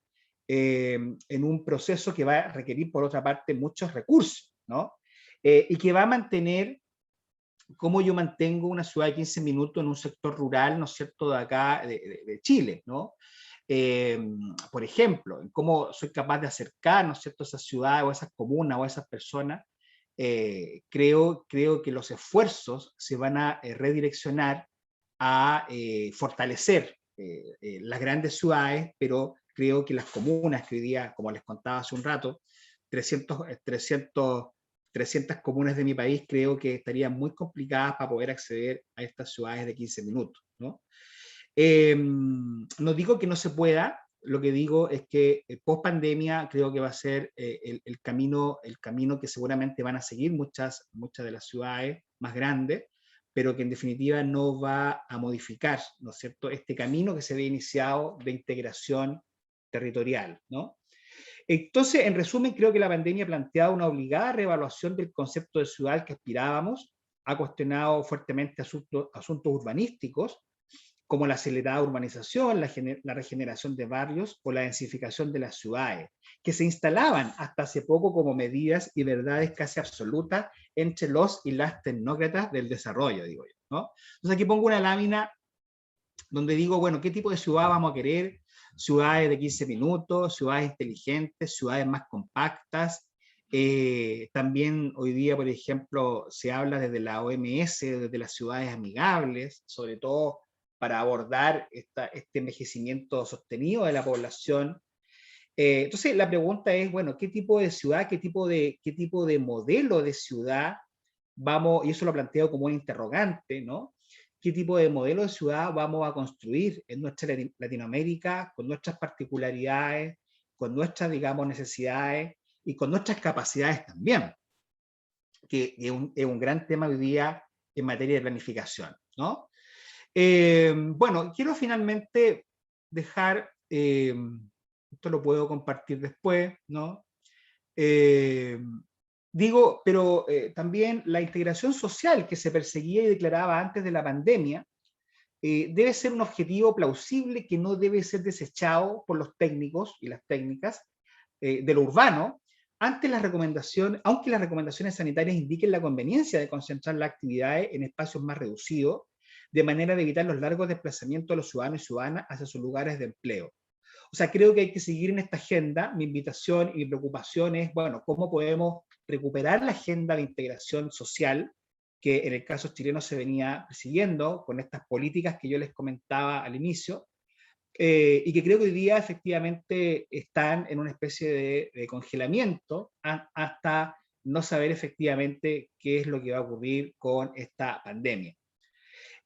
en un proceso que va a requerir, por otra parte, muchos recursos, ¿no? Y que va a mantener cómo yo mantengo una ciudad de 15 minutos en un sector rural, ¿no es cierto?, de acá, de Chile, ¿no? Por ejemplo, en cómo soy capaz de acercar, ¿no es cierto?, esas ciudades o esas comunas o esas personas. Creo que los esfuerzos se van a redireccionar a fortalecer las grandes ciudades, pero creo que las comunas que hoy día, como les contaba hace un rato, 300 comunas de mi país, creo que estarían muy complicadas para poder acceder a estas ciudades de 15 minutos, ¿no? No digo que no se pueda, lo que digo es que post pandemia creo que va a ser el camino que seguramente van a seguir muchas de las ciudades más grandes, pero que en definitiva no va a modificar, ¿no es cierto?, este camino que se había iniciado de integración territorial, ¿no? Entonces, en resumen, creo que la pandemia ha planteado una obligada reevaluación del concepto de ciudad al que aspirábamos, ha cuestionado fuertemente asuntos urbanísticos, como la acelerada urbanización, la regeneración de barrios o la densificación de las ciudades, que se instalaban hasta hace poco como medidas y verdades casi absolutas entre los y las tecnócratas del desarrollo, digo yo, ¿no? Entonces aquí pongo una lámina donde digo, bueno, ¿qué tipo de ciudad vamos a querer? Ciudades de 15 minutos, ciudades inteligentes, ciudades más compactas. También hoy día, por ejemplo, se habla desde la OMS, desde las ciudades amigables, sobre todo para abordar este envejecimiento sostenido de la población. Entonces la pregunta es, bueno, ¿qué tipo de ciudad, qué tipo de modelo de ciudad vamos, y eso lo planteo como un interrogante, ¿no? ¿Qué tipo de modelo de ciudad vamos a construir en nuestra Latinoamérica, con nuestras particularidades, con nuestras, digamos, necesidades y con nuestras capacidades también? Que es un gran tema hoy día en materia de planificación, ¿no? Bueno, quiero finalmente dejar, esto lo puedo compartir después, ¿no? Digo, pero también la integración social que se perseguía y declaraba antes de la pandemia debe ser un objetivo plausible que no debe ser desechado por los técnicos y las técnicas de lo urbano, aunque las recomendaciones sanitarias indiquen la conveniencia de concentrar las actividades en espacios más reducidos, de manera de evitar los largos desplazamientos de los ciudadanos y ciudadanas hacia sus lugares de empleo. O sea, creo que hay que seguir en esta agenda. Mi invitación y mi preocupación es, bueno, ¿cómo podemos recuperar la agenda de integración social que en el caso chileno se venía persiguiendo con estas políticas que yo les comentaba al inicio? y que creo que hoy día efectivamente están en una especie de congelamiento hasta no saber efectivamente qué es lo que va a ocurrir con esta pandemia.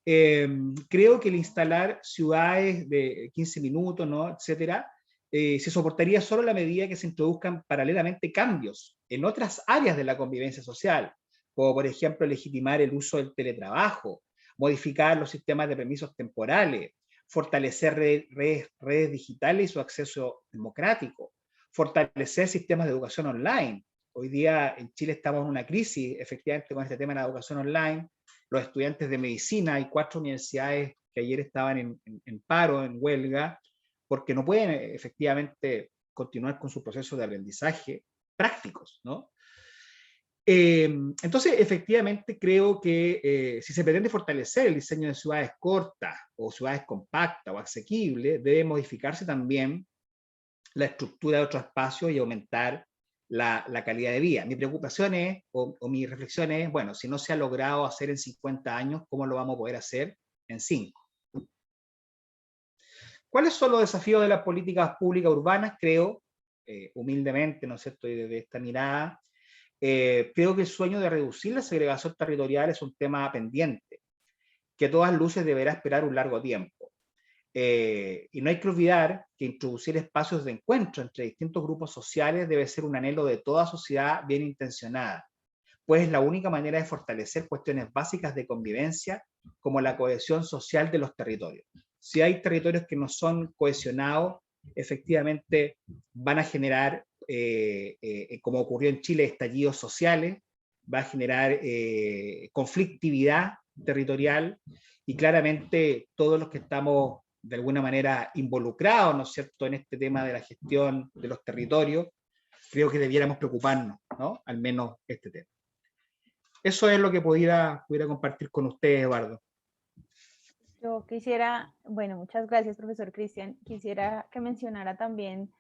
Creo que el instalar ciudades de 15 minutos, ¿no?, etcétera, se soportaría solo a la medida que se introduzcan paralelamente cambios en otras áreas de la convivencia social, como por ejemplo legitimar el uso del teletrabajo, modificar los sistemas de permisos temporales, fortalecer redes digitales y su acceso democrático, fortalecer sistemas de educación online. Hoy día en Chile estamos en una crisis, efectivamente, con este tema de la educación online. Los estudiantes de medicina, hay 4 universidades que ayer estaban en paro, en huelga, porque no pueden efectivamente continuar con su proceso de aprendizaje prácticos, ¿no? Entonces, efectivamente, creo que si se pretende fortalecer el diseño de ciudades cortas o ciudades compactas o asequibles, debe modificarse también la estructura de otros espacios y aumentar la calidad de vida. Mi preocupación es, o mi reflexión es, bueno, si no se ha logrado hacer en 50 años, ¿cómo lo vamos a poder hacer en 5? ¿Cuáles son los desafíos de las políticas públicas urbanas? Creo, humildemente, ¿no es cierto?, y desde esta mirada, creo que el sueño de reducir la segregación territorial es un tema pendiente, que a todas luces deberá esperar un largo tiempo. Y no hay que olvidar que introducir espacios de encuentro entre distintos grupos sociales debe ser un anhelo de toda sociedad bien intencionada, pues es la única manera de fortalecer cuestiones básicas de convivencia como la cohesión social de los territorios. Si hay territorios que no son cohesionados, efectivamente van a generar, como ocurrió en Chile, estallidos sociales, va a generar conflictividad territorial, y claramente todos los que estamos de alguna manera involucrados, ¿no es cierto?, en este tema de la gestión de los territorios, creo que debiéramos preocuparnos, ¿no?, al menos este tema. Eso es lo que pudiera compartir con ustedes, Eduardo. Yo quisiera, bueno, muchas gracias, profesor Cristian. Quisiera que mencionara también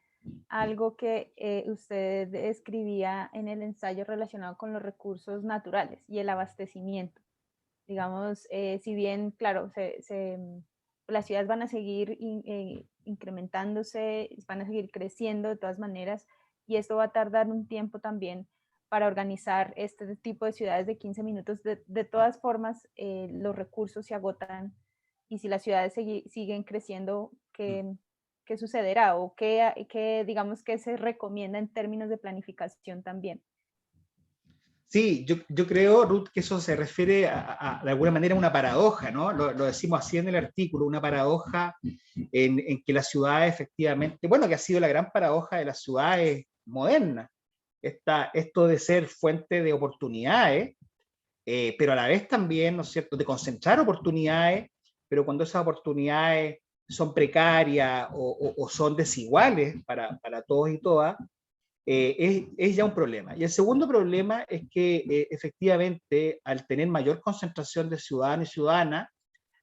algo que usted escribía en el ensayo relacionado con los recursos naturales y el abastecimiento. Digamos, si bien, claro, las ciudades van a seguir incrementándose, van a seguir creciendo de todas maneras, y esto va a tardar un tiempo también para organizar este tipo de ciudades de 15 minutos. De todas formas, los recursos se agotan, y si las ciudades siguen creciendo, ¿qué sucederá? ¿O qué, digamos, que se recomienda en términos de planificación también? Sí, yo creo, Ruth, que eso se refiere de alguna manera a una paradoja, ¿no? Lo decimos así en el artículo, una paradoja en que las ciudades efectivamente, bueno, que ha sido la gran paradoja de las ciudades modernas, esto de ser fuente de oportunidades, pero a la vez también, ¿no es cierto?, de concentrar oportunidades, pero cuando esas oportunidades son precarias o son desiguales para todos y todas, es ya un problema. Y el segundo problema es que efectivamente, al tener mayor concentración de ciudadanos y ciudadanas,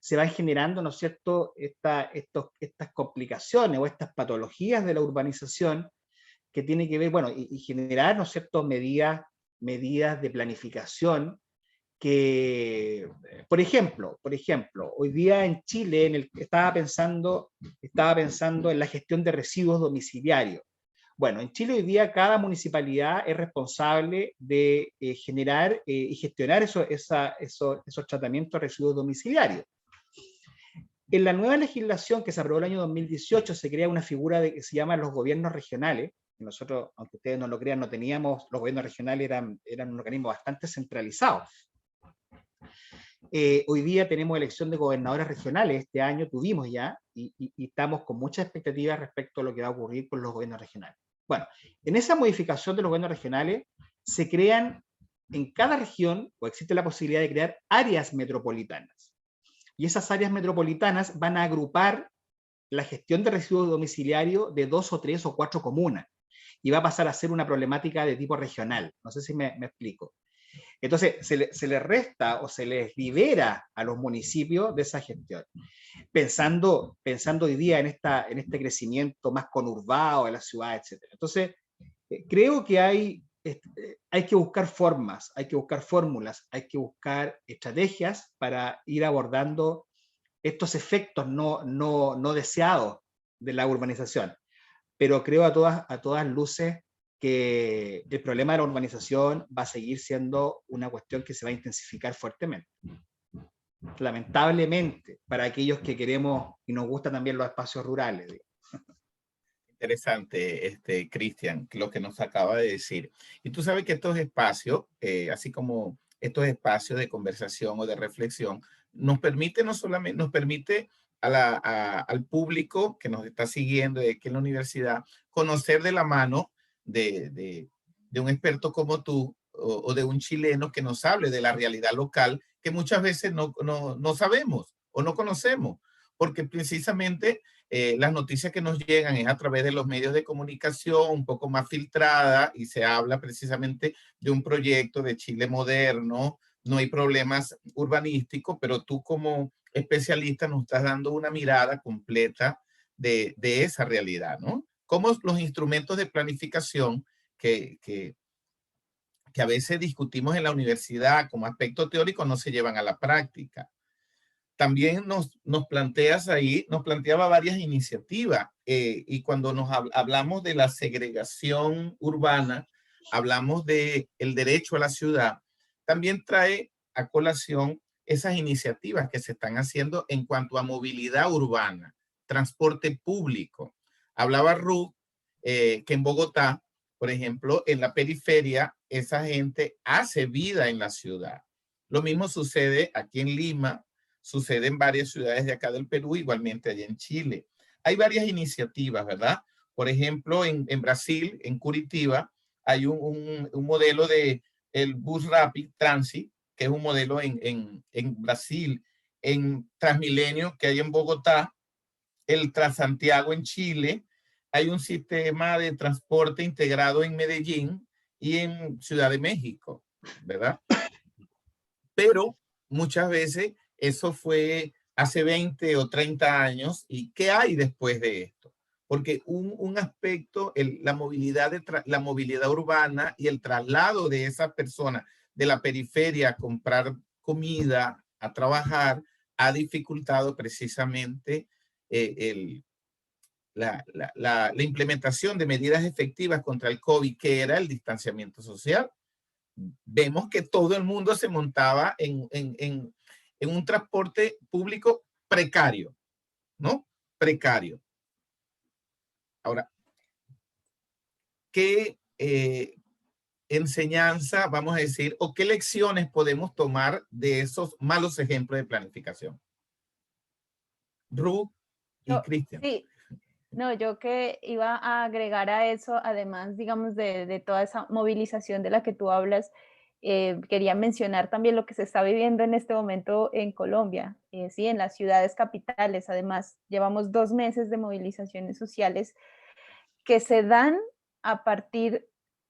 se van generando, ¿no es cierto?, estas complicaciones o estas patologías de la urbanización que tienen que ver, bueno, y generar, ¿no es cierto?, medidas de planificación que, por ejemplo, hoy día en Chile, estaba pensando en la gestión de residuos domiciliarios. Bueno, en Chile hoy día cada municipalidad es responsable de generar y gestionar esos tratamientos de residuos domiciliarios. En la nueva legislación que se aprobó el año 2018 se crea una figura que se llama los gobiernos regionales. Nosotros, aunque ustedes no lo crean, no teníamos, los gobiernos regionales eran un organismo bastante centralizado. Hoy día tenemos elección de gobernadores regionales, este año tuvimos ya, y estamos con muchas expectativas respecto a lo que va a ocurrir con los gobiernos regionales. Bueno, en esa modificación de los gobiernos regionales se crean en cada región, o existe la posibilidad de crear áreas metropolitanas. Y esas áreas metropolitanas van a agrupar la gestión de residuos domiciliarios de 2 o 3 o 4 comunas. Y va a pasar a ser una problemática de tipo regional. No sé si me explico. Entonces, se les resta o se les libera a los municipios de esa gestión. Pensando hoy día en este crecimiento más conurbado de las ciudades, etc. Entonces, creo que hay que buscar formas, hay que buscar fórmulas, hay que buscar estrategias para ir abordando estos efectos no deseados de la urbanización. Pero creo a todas luces que el problema de la urbanización va a seguir siendo una cuestión que se va a intensificar fuertemente. Lamentablemente, para aquellos que queremos y nos gustan también los espacios rurales. Interesante, Cristian, lo que nos acaba de decir. Y tú sabes que estos espacios, así como estos espacios de conversación o de reflexión, nos permite no solamente, nos permite al público que nos está siguiendo de aquí en la universidad, conocer de la mano de un experto como tú o de un chileno que nos hable de la realidad local que muchas veces no sabemos o no conocemos, porque precisamente las noticias que nos llegan es a través de los medios de comunicación un poco más filtrada y se habla precisamente de un proyecto de Chile moderno, no hay problemas urbanísticos, pero tú como especialista nos estás dando una mirada completa de esa realidad, ¿no? Cómo los instrumentos de planificación que a veces discutimos en la universidad como aspecto teórico no se llevan a la práctica. También nos planteas ahí, nos planteaba varias iniciativas y cuando hablamos de la segregación urbana, hablamos de el derecho a la ciudad, también trae a colación esas iniciativas que se están haciendo en cuanto a movilidad urbana, transporte público. Hablaba Ruth que en Bogotá, por ejemplo, en la periferia, esa gente hace vida en la ciudad. Lo mismo sucede aquí en Lima, sucede en varias ciudades de acá del Perú, igualmente allá en Chile. Hay varias iniciativas, ¿verdad? Por ejemplo, en Brasil, en Curitiba, hay un modelo de el Bus Rapid Transit, que es un modelo en Brasil, en Transmilenio, que hay en Bogotá, el Transantiago en Chile, hay un sistema de transporte integrado en Medellín y en Ciudad de México, ¿verdad? Pero muchas veces eso fue hace 20 o 30 años. ¿Y qué hay después de esto? Porque un aspecto, la movilidad urbana y el traslado de esas personas de la periferia a comprar comida, a trabajar, ha dificultado precisamente la implementación de medidas efectivas contra el COVID, que era el distanciamiento social. Vemos que todo el mundo se montaba en un transporte público precario, ¿no? Precario. Ahora, ¿qué enseñanza, vamos a decir, o qué lecciones podemos tomar de esos malos ejemplos de planificación? Ruth y Cristian. Sí, no, yo que iba a agregar a eso, además, digamos, de toda esa movilización de la que tú hablas, quería mencionar también lo que se está viviendo en este momento en Colombia, sí, en las ciudades capitales. Además, llevamos 2 meses de movilizaciones sociales que se dan a partir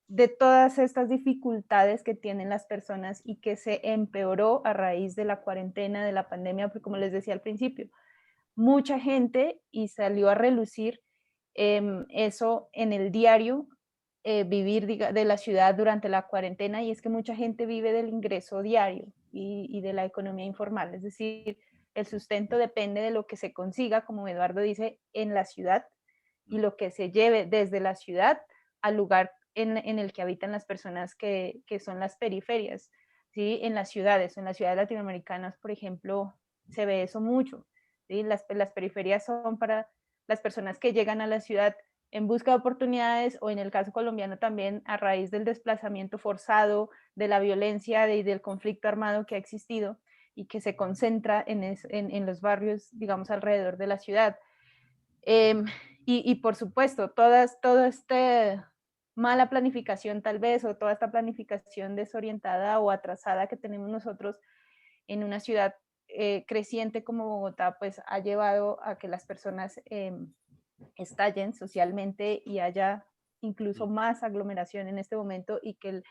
de todas estas dificultades que tienen las personas y que se empeoró a raíz de la cuarentena, de la pandemia, porque como les decía al principio, mucha gente y salió a relucir eso en el diario, vivir de la ciudad durante la cuarentena, y es que mucha gente vive del ingreso diario y de la economía informal, es decir, el sustento depende de lo que se consiga, como Eduardo dice, en la ciudad y lo que se lleve desde la ciudad al lugar en el que habitan las personas que son las periferias, ¿sí? En las ciudades latinoamericanas, por ejemplo, se ve eso mucho. ¿Sí? Las periferias son para las personas que llegan a la ciudad en busca de oportunidades o en el caso colombiano también a raíz del desplazamiento forzado, de la violencia y del conflicto armado que ha existido y que se concentra en los barrios, digamos, alrededor de la ciudad. Y por supuesto, toda esta mala planificación tal vez o toda esta planificación desorientada o atrasada que tenemos nosotros en una ciudad creciente como Bogotá, pues ha llevado a que las personas estallen socialmente y haya incluso más aglomeración en este momento y que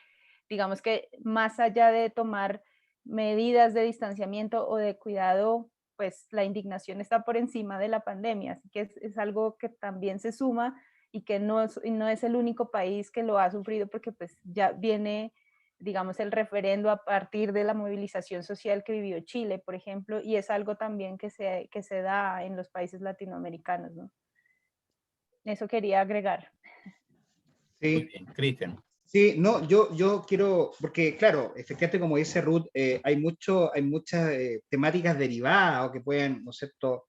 digamos que más allá de tomar medidas de distanciamiento o de cuidado, pues la indignación está por encima de la pandemia, así que es algo que también se suma y que no es el único país que lo ha sufrido porque pues ya viene, digamos, el referendo a partir de la movilización social que vivió Chile, por ejemplo, y es algo también que se da en los países latinoamericanos, ¿no? Eso quería agregar. Muy Sí, bien, Cristian. sí, no, yo quiero, porque claro, efectivamente como dice Ruth, hay muchas temáticas derivadas o que pueden, ¿no es cierto?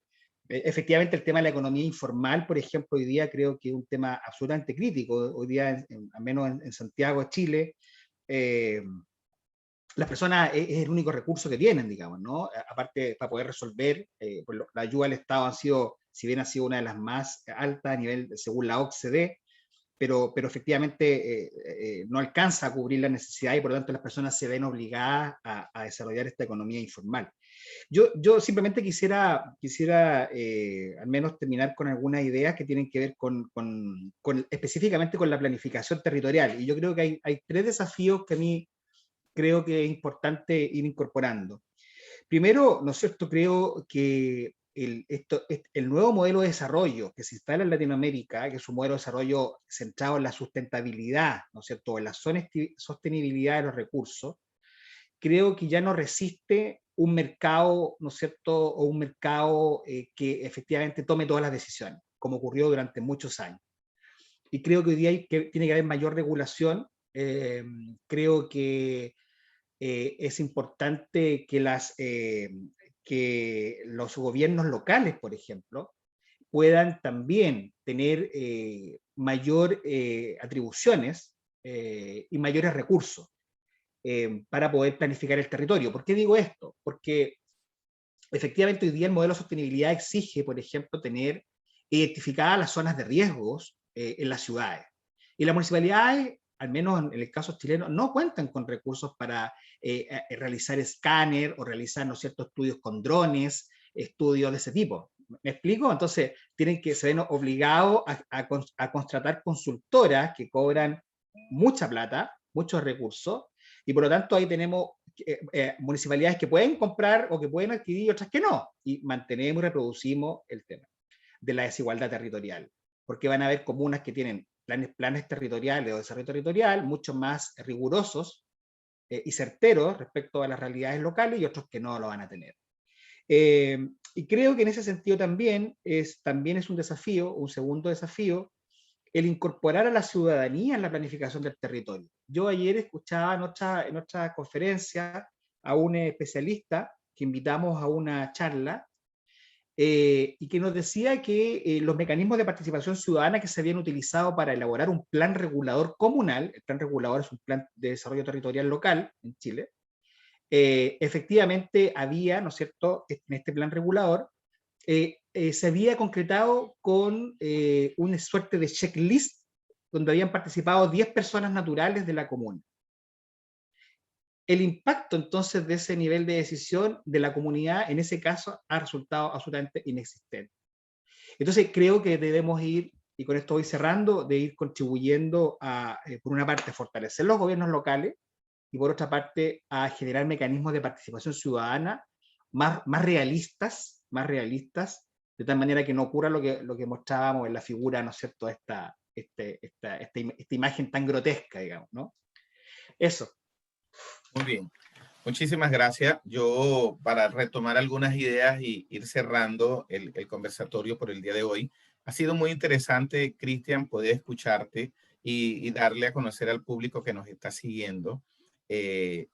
Efectivamente el tema de la economía informal, por ejemplo, hoy día creo que es un tema absolutamente crítico. Hoy día, al menos en Santiago, Chile, eh, las personas es el único recurso que tienen, digamos, ¿no? Aparte, para poder resolver, pues la ayuda del Estado ha sido, si bien ha sido una de las más altas a nivel, según la OCDE, pero efectivamente no alcanza a cubrir la necesidad y por lo tanto las personas se ven obligadas a desarrollar esta economía informal. Yo simplemente quisiera al menos terminar con algunas ideas que tienen que ver específicamente con la planificación territorial. Y yo creo que hay tres desafíos que a mí creo que es importante ir incorporando. Primero, ¿no es cierto? Creo que el nuevo modelo de desarrollo que se instala en Latinoamérica, que es un modelo de desarrollo centrado en la sustentabilidad, ¿no es cierto?, en la sostenibilidad de los recursos, creo que ya no resiste un mercado, ¿no es cierto?, o un mercado que efectivamente tome todas las decisiones, como ocurrió durante muchos años. Y creo que hoy día tiene que haber mayor regulación. Creo que es importante que los gobiernos locales, por ejemplo, puedan también tener mayor atribuciones y mayores recursos para poder planificar el territorio. ¿Por qué digo esto? Porque efectivamente hoy día el modelo de sostenibilidad exige, por ejemplo, tener identificadas las zonas de riesgos en las ciudades. Y las municipalidades, al menos en el caso chileno, no cuentan con recursos para realizar escáner o realizar, ¿no es cierto?, estudios con drones, estudios de ese tipo. ¿Me explico? Entonces, se ven obligados a contratar consultoras que cobran mucha plata, muchos recursos, y por lo tanto ahí tenemos municipalidades que pueden comprar o que pueden adquirir y otras que no, y mantenemos y reproducimos el tema de la desigualdad territorial, porque van a haber comunas que tienen planes territoriales o desarrollo territorial mucho más rigurosos y certeros respecto a las realidades locales y otros que no lo van a tener. Y creo que en ese sentido también es un desafío, un segundo desafío, el incorporar a la ciudadanía en la planificación del territorio. Yo ayer escuchaba en otra conferencia a un especialista que invitamos a una charla y que nos decía que los mecanismos de participación ciudadana que se habían utilizado para elaborar un plan regulador comunal, el plan regulador es un plan de desarrollo territorial local en Chile, efectivamente había, ¿no es cierto?, en este plan regulador, se había concretado con una suerte de checklist donde habían participado 10 personas naturales de la comuna. El impacto entonces de ese nivel de decisión de la comunidad en ese caso ha resultado absolutamente inexistente. Entonces creo que debemos ir, y con esto voy cerrando, de ir contribuyendo a, por una parte, a fortalecer los gobiernos locales y por otra parte a generar mecanismos de participación ciudadana más realistas, de tal manera que no ocurra lo que mostrábamos en la figura, ¿no es cierto?, esta imagen tan grotesca, digamos, ¿no? Eso. Muy bien. Muchísimas gracias. Yo, para retomar algunas ideas y ir cerrando el conversatorio por el día de hoy, ha sido muy interesante, Cristian, poder escucharte y darle a conocer al público que nos está siguiendo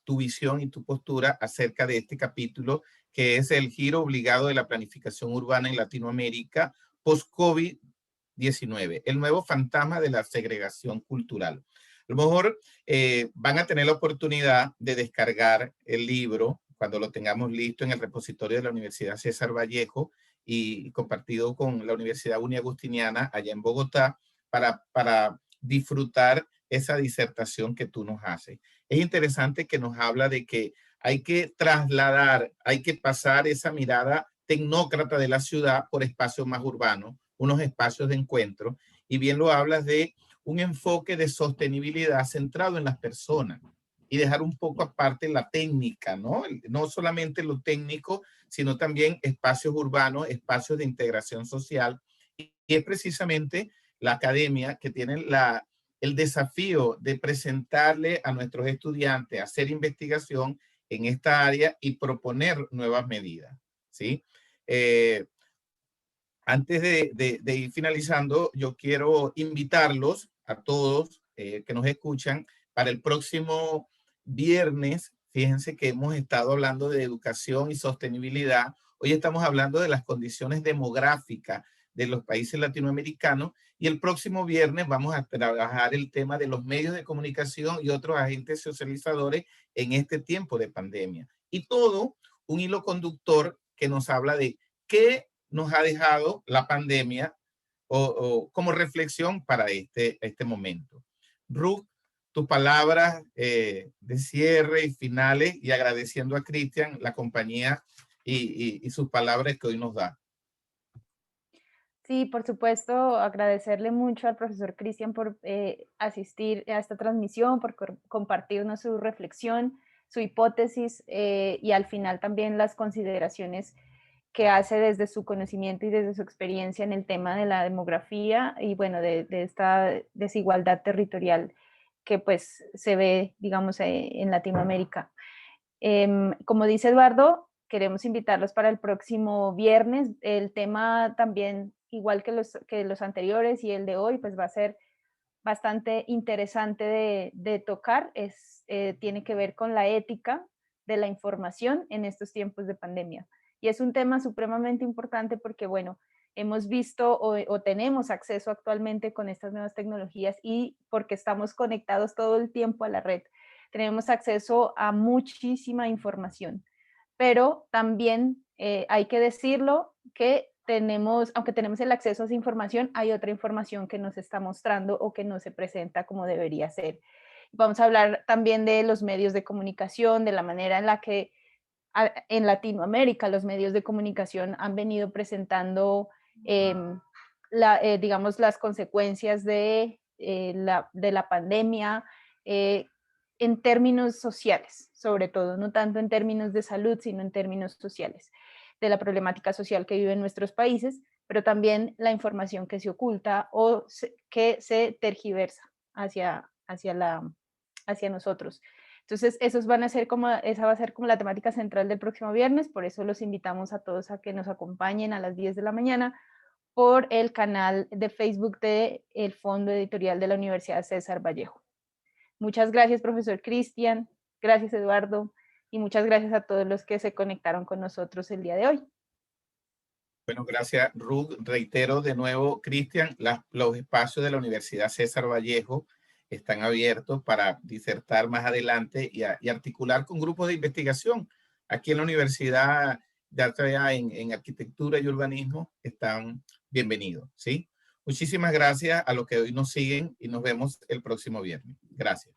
tu visión y tu postura acerca de este capítulo, que es el giro obligado de la planificación urbana en Latinoamérica post-COVID-19, el nuevo fantasma de la segregación cultural. A lo mejor van a tener la oportunidad de descargar el libro cuando lo tengamos listo en el repositorio de la Universidad César Vallejo y compartido con la Universidad Uniagustiniana allá en Bogotá para disfrutar esa disertación que tú nos haces. Es interesante que nos habla de que hay que trasladar, hay que pasar esa mirada tecnócrata de la ciudad por espacios más urbanos, unos espacios de encuentro, y bien lo hablas de un enfoque de sostenibilidad centrado en las personas y dejar un poco aparte la técnica, ¿no? No solamente lo técnico, sino también espacios urbanos, espacios de integración social. Y es precisamente la academia que tiene el desafío de presentarle a nuestros estudiantes, hacer investigación en esta área y proponer nuevas medidas, ¿sí? Antes de ir finalizando, yo quiero invitarlos a todos que nos escuchan para el próximo viernes. Fíjense que hemos estado hablando de educación y sostenibilidad. Hoy estamos hablando de las condiciones demográficas de los países latinoamericanos y el próximo viernes vamos a trabajar el tema de los medios de comunicación y otros agentes socializadores en este tiempo de pandemia. Y todo un hilo conductor que nos habla de qué nos ha dejado la pandemia o como reflexión para este momento. Ruth, tus palabras de cierre y finales, y agradeciendo a Cristian la compañía y sus palabras que hoy nos da. Sí, por supuesto, agradecerle mucho al profesor Cristian por asistir a esta transmisión, por compartirnos su reflexión, su hipótesis y al final también las consideraciones que hace desde su conocimiento y desde su experiencia en el tema de la demografía y bueno, de esta desigualdad territorial que pues se ve, digamos, en Latinoamérica. Como dice Eduardo, queremos invitarlos para el próximo viernes. El tema también, igual que los anteriores y el de hoy, pues va a ser bastante interesante de tocar. Tiene que ver con la ética de la información en estos tiempos de pandemia. Y es un tema supremamente importante porque, bueno, hemos visto o tenemos acceso actualmente con estas nuevas tecnologías y porque estamos conectados todo el tiempo a la red. Tenemos acceso a muchísima información, pero también hay que decirlo que aunque tenemos el acceso a esa información, hay otra información que nos está mostrando o que no se presenta como debería ser. Vamos a hablar también de los medios de comunicación, de la manera en la que en Latinoamérica los medios de comunicación han venido presentando, digamos, las consecuencias de la pandemia en términos sociales, sobre todo, no tanto en términos de salud, sino en términos sociales, de la problemática social que viven nuestros países, pero también la información que se oculta o que se tergiversa hacia nosotros. Entonces, esa va a ser como la temática central del próximo viernes, por eso los invitamos a todos a que nos acompañen a las 10 de la mañana por el canal de Facebook del Fondo Editorial de la Universidad César Vallejo. Muchas gracias, profesor Cristian, gracias, Eduardo, y muchas gracias a todos los que se conectaron con nosotros el día de hoy. Bueno, gracias, Ruth. Reitero de nuevo, Cristian, los espacios de la Universidad César Vallejo están abiertos para disertar más adelante y articular con grupos de investigación. Aquí en la Universidad de Alta en Arquitectura y Urbanismo están bienvenidos, ¿sí? Muchísimas gracias a los que hoy nos siguen y nos vemos el próximo viernes. Gracias.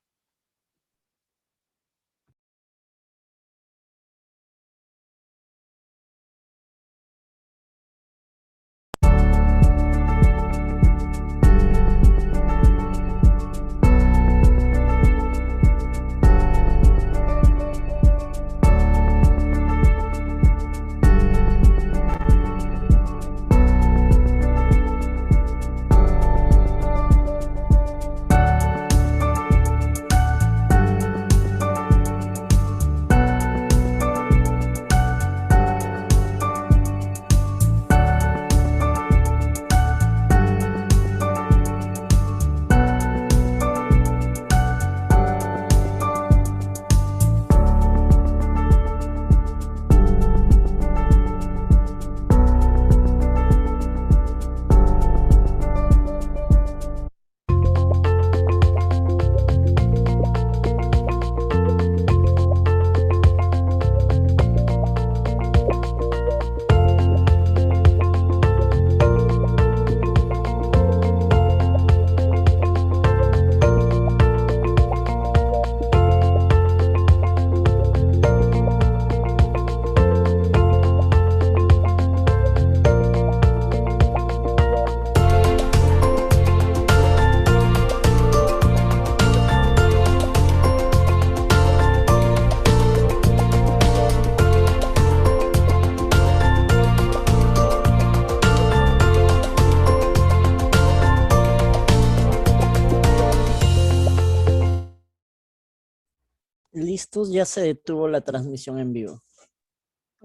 Listos, ya se detuvo la transmisión en vivo.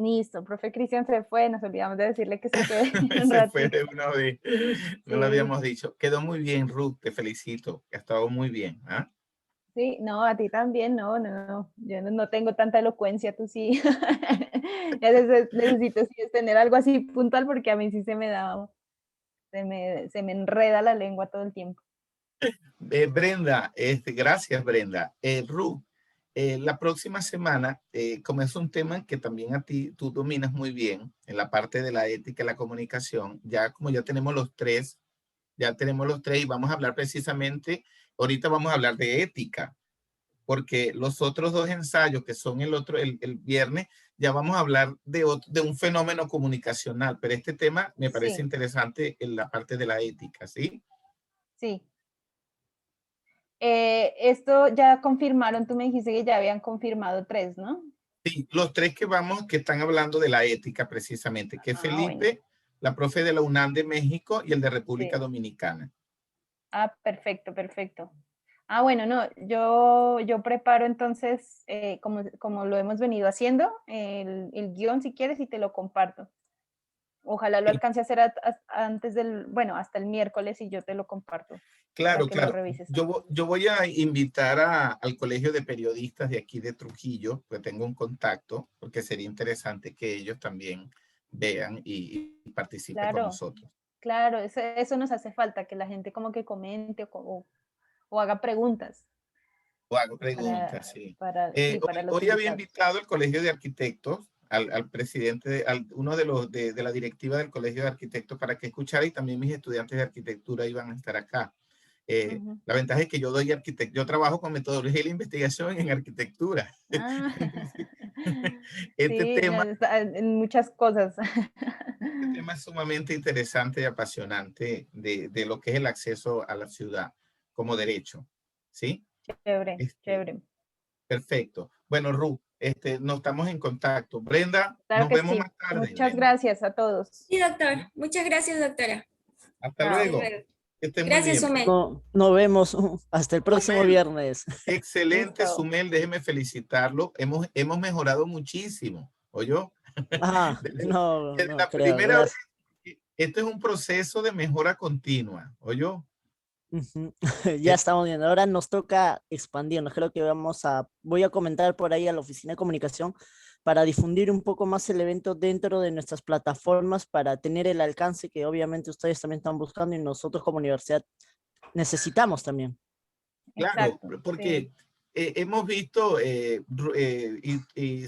Listo, profe Cristian se fue, nos olvidamos de decirle que se quede un Se fue ratito. de una vez. No lo Sí, habíamos dicho. Quedó muy bien, Ruth. Te felicito. Ha estado muy bien. ¿Ah? sí, no, a ti también, no, yo no tengo tanta elocuencia, tú sí. Ya necesito sí, es tener algo así puntual porque a mí sí se me enreda la lengua todo el tiempo. Brenda, gracias, Brenda. Ruth, la próxima semana, como es un tema que también a ti tú dominas muy bien en la parte de la ética y la comunicación, ya como ya tenemos los tres y vamos a hablar precisamente, ahorita vamos a hablar de ética, porque los otros dos ensayos que son el viernes, ya vamos a hablar de un fenómeno comunicacional, pero este tema me parece Sí, interesante en la parte de la ética, ¿sí? sí. Esto ya confirmaron, tú me dijiste que ya habían confirmado 3, ¿no? Sí, los tres que están hablando de la ética precisamente, que es Ah, bueno, Felipe, la profe de la UNAM de México y el de República sí. Dominicana. Ah, perfecto, perfecto. Ah, bueno, no, yo preparo entonces, como lo hemos venido haciendo, el guión si quieres y te lo comparto. Ojalá lo Sí, alcance a hacer antes bueno, hasta el miércoles y yo te lo comparto para claro, que lo claro. revises Yo, también. yo voy a invitar al Colegio de Periodistas de aquí de Trujillo, que tengo un contacto, porque sería interesante que ellos también vean y participen con Claro, nosotros. claro, eso nos hace falta, que la gente como que comente o haga preguntas O hago para, preguntas, sí. sí, para los Hoy había invitados. invitado al Colegio de Arquitectos, al presidente, uno de la directiva del Colegio de Arquitectos para que escuchara y también mis estudiantes de arquitectura iban a estar acá. Ujú. La ventaja es que yo trabajo con metodología de la investigación en arquitectura. Ah, Entonces, este sí, no, tema, en muchas cosas. este tema es sumamente interesante y apasionante de lo que es el acceso a la ciudad como derecho. ¿Sí? Chévere, Este, chévere. Perfecto. Bueno, Ruth, no estamos en contacto. Brenda, Claro nos que vemos sí. más tarde, Muchas Brenda. gracias a todos. Sí, doctor. Muchas gracias, doctora. Hasta Hasta Chao. luego. luego. Que estén muy Gracias, bien. Sumel. No, nos vemos hasta el próximo Sumel, viernes. excelente, Listo. Sumel, déjeme felicitarlo. Hemos mejorado muchísimo, ¿oyó? Ah, Desde, no, desde no la creo, primera vez, gracias. este es un proceso de mejora continua, ¿oyó? Ujú. Ya Eh, estamos viendo. Ahora nos toca expandirnos. Creo que voy a comentar por ahí a la oficina de comunicación para difundir un poco más el evento dentro de nuestras plataformas para tener el alcance que obviamente ustedes también están buscando y nosotros como universidad necesitamos también. Claro, Exacto. Sí. porque hemos visto, y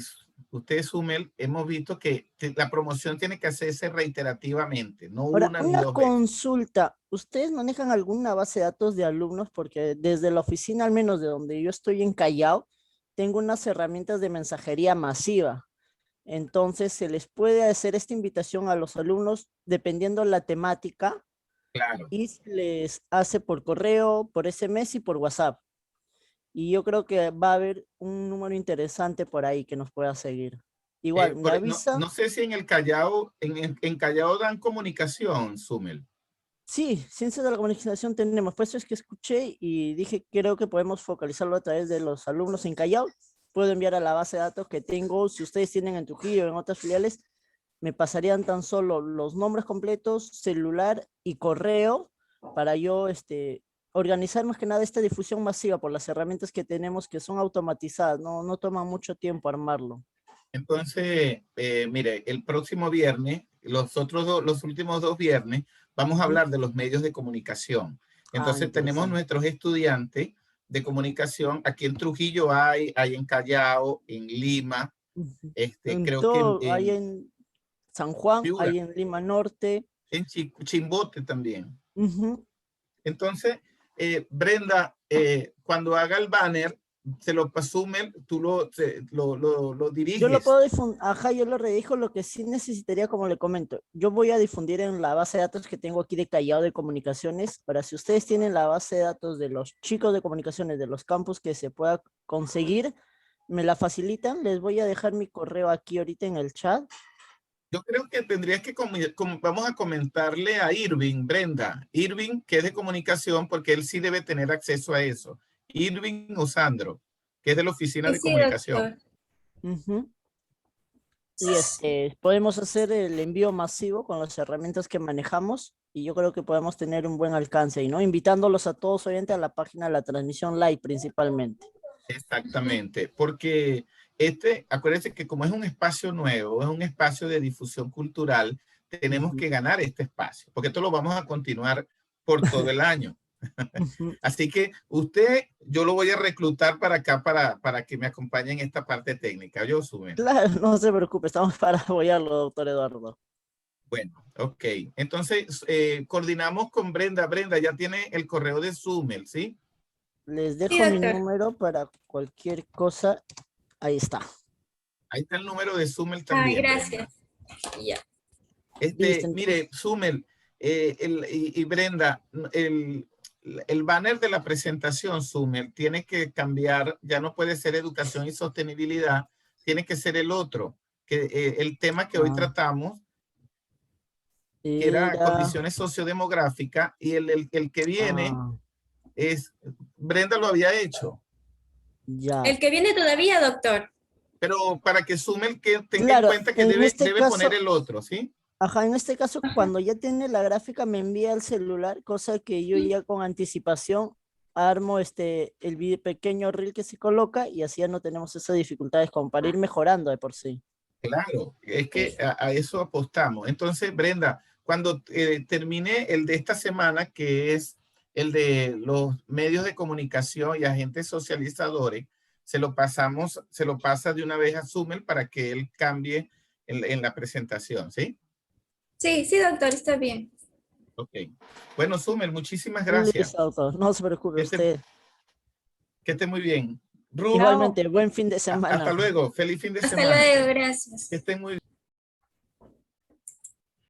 usted, Sumel, hemos visto que la promoción tiene que hacerse reiterativamente, no Ahora, una ni una dos veces. consulta. ¿Ustedes manejan alguna base de datos de alumnos? Porque desde la oficina, al menos de donde yo estoy en Callao, tengo unas herramientas de mensajería masiva. Entonces, se les puede hacer esta invitación a los alumnos dependiendo la temática Claro. y se les hace por correo, por SMS y por WhatsApp. Y yo creo que va a haber un número interesante por ahí que nos pueda seguir. Igual, me No, avisa. no sé si en el Callao, en Callao dan comunicación, Sumel. Sí, ciencia de la comunicación tenemos. Por eso es que escuché y dije, creo que podemos focalizarlo a través de los alumnos en Callao. Puedo enviar a la base de datos que tengo. Si ustedes tienen en Trujillo o en otras filiales, me pasarían tan solo los nombres completos, celular y correo para yo organizar más que nada esta difusión masiva por las herramientas que tenemos que son automatizadas. No toma mucho tiempo armarlo. Entonces, mire, el próximo viernes, los últimos dos viernes, vamos a Ujú. hablar de los medios de comunicación. Ah, Entonces, tenemos interesante. nuestros estudiantes de comunicación. Aquí en Trujillo hay en Callao, en Lima, Ujú. En creo que todo, hay en San Juan, Piura, hay en Lima Norte. en Chimbote también. Ujú. Entonces, Brenda, cuando haga el banner, se lo pasume, tú lo Yo lo diriges. puedo difundir, ajá, yo lo redijo, lo que sí necesitaría, como le comento, yo voy a difundir en la base de datos que tengo aquí de Callao de Comunicaciones, para si ustedes tienen la base de datos de los chicos de comunicaciones de los campus que se pueda conseguir, me la facilitan, les voy a dejar mi correo aquí ahorita en el chat. Yo creo que tendrías que, vamos a comentarle a Irving, Brenda, Irving, que es de comunicación, porque él sí debe tener acceso a eso. Irving o Sandro, que es de la oficina Sí, de sí, comunicación. doctor. Ujú. Y podemos hacer el envío masivo con las herramientas que manejamos y yo creo que podemos tener un buen alcance ahí, ¿no? Invitándolos a todos obviamente a la página de la transmisión live principalmente. Exactamente, porque acuérdense que como es un espacio nuevo, es un espacio de difusión cultural, tenemos que ganar este espacio, porque esto lo vamos a continuar por todo el año. Así que yo lo voy a reclutar para acá para que me acompañe en esta parte técnica. Yo sume. Claro, no se preocupe, estamos para apoyarlo, doctor Eduardo. Bueno, ok. Entonces, coordinamos con Brenda. Brenda, ya tiene el correo de Zoomel, ¿sí? Les dejo Sí, mi doctor. número para cualquier cosa. Ahí está. Ahí está el número de Zoomel Ay, también. gracias. Ya. Listo, Mire, Zoomel y Brenda, el banner de la presentación, Zoomel, tiene que cambiar, ya no puede ser educación y sostenibilidad, tiene que ser el otro, el tema que hoy tratamos, que era condiciones sociodemográficas, y el que viene Brenda lo había hecho. Ya. El que viene todavía, doctor. Pero para que Zoomel tenga Claro, en cuenta que en debe este caso- poner el otro, ¿sí? Ajá, en este caso, cuando ya tiene la gráfica, me envía el celular, cosa que yo ya con anticipación armo el pequeño reel que se coloca y así ya no tenemos esas dificultades como para ir mejorando de por sí. Claro, es que a eso apostamos. Entonces, Brenda, cuando termine el de esta semana, que es el de los medios de comunicación y agentes socializadores, se lo pasa de una vez a Zoomel para que él cambie en la presentación, ¿sí? Sí, sí, doctor, está bien. Ok. Bueno, Zoomel, muchísimas gracias. Listo, doctor, no se preocupe usted. Que esté muy bien. Ruth, Igualmente, buen fin de semana. hasta luego. Feliz fin de Hasta semana. luego, gracias. Que estén muy bien.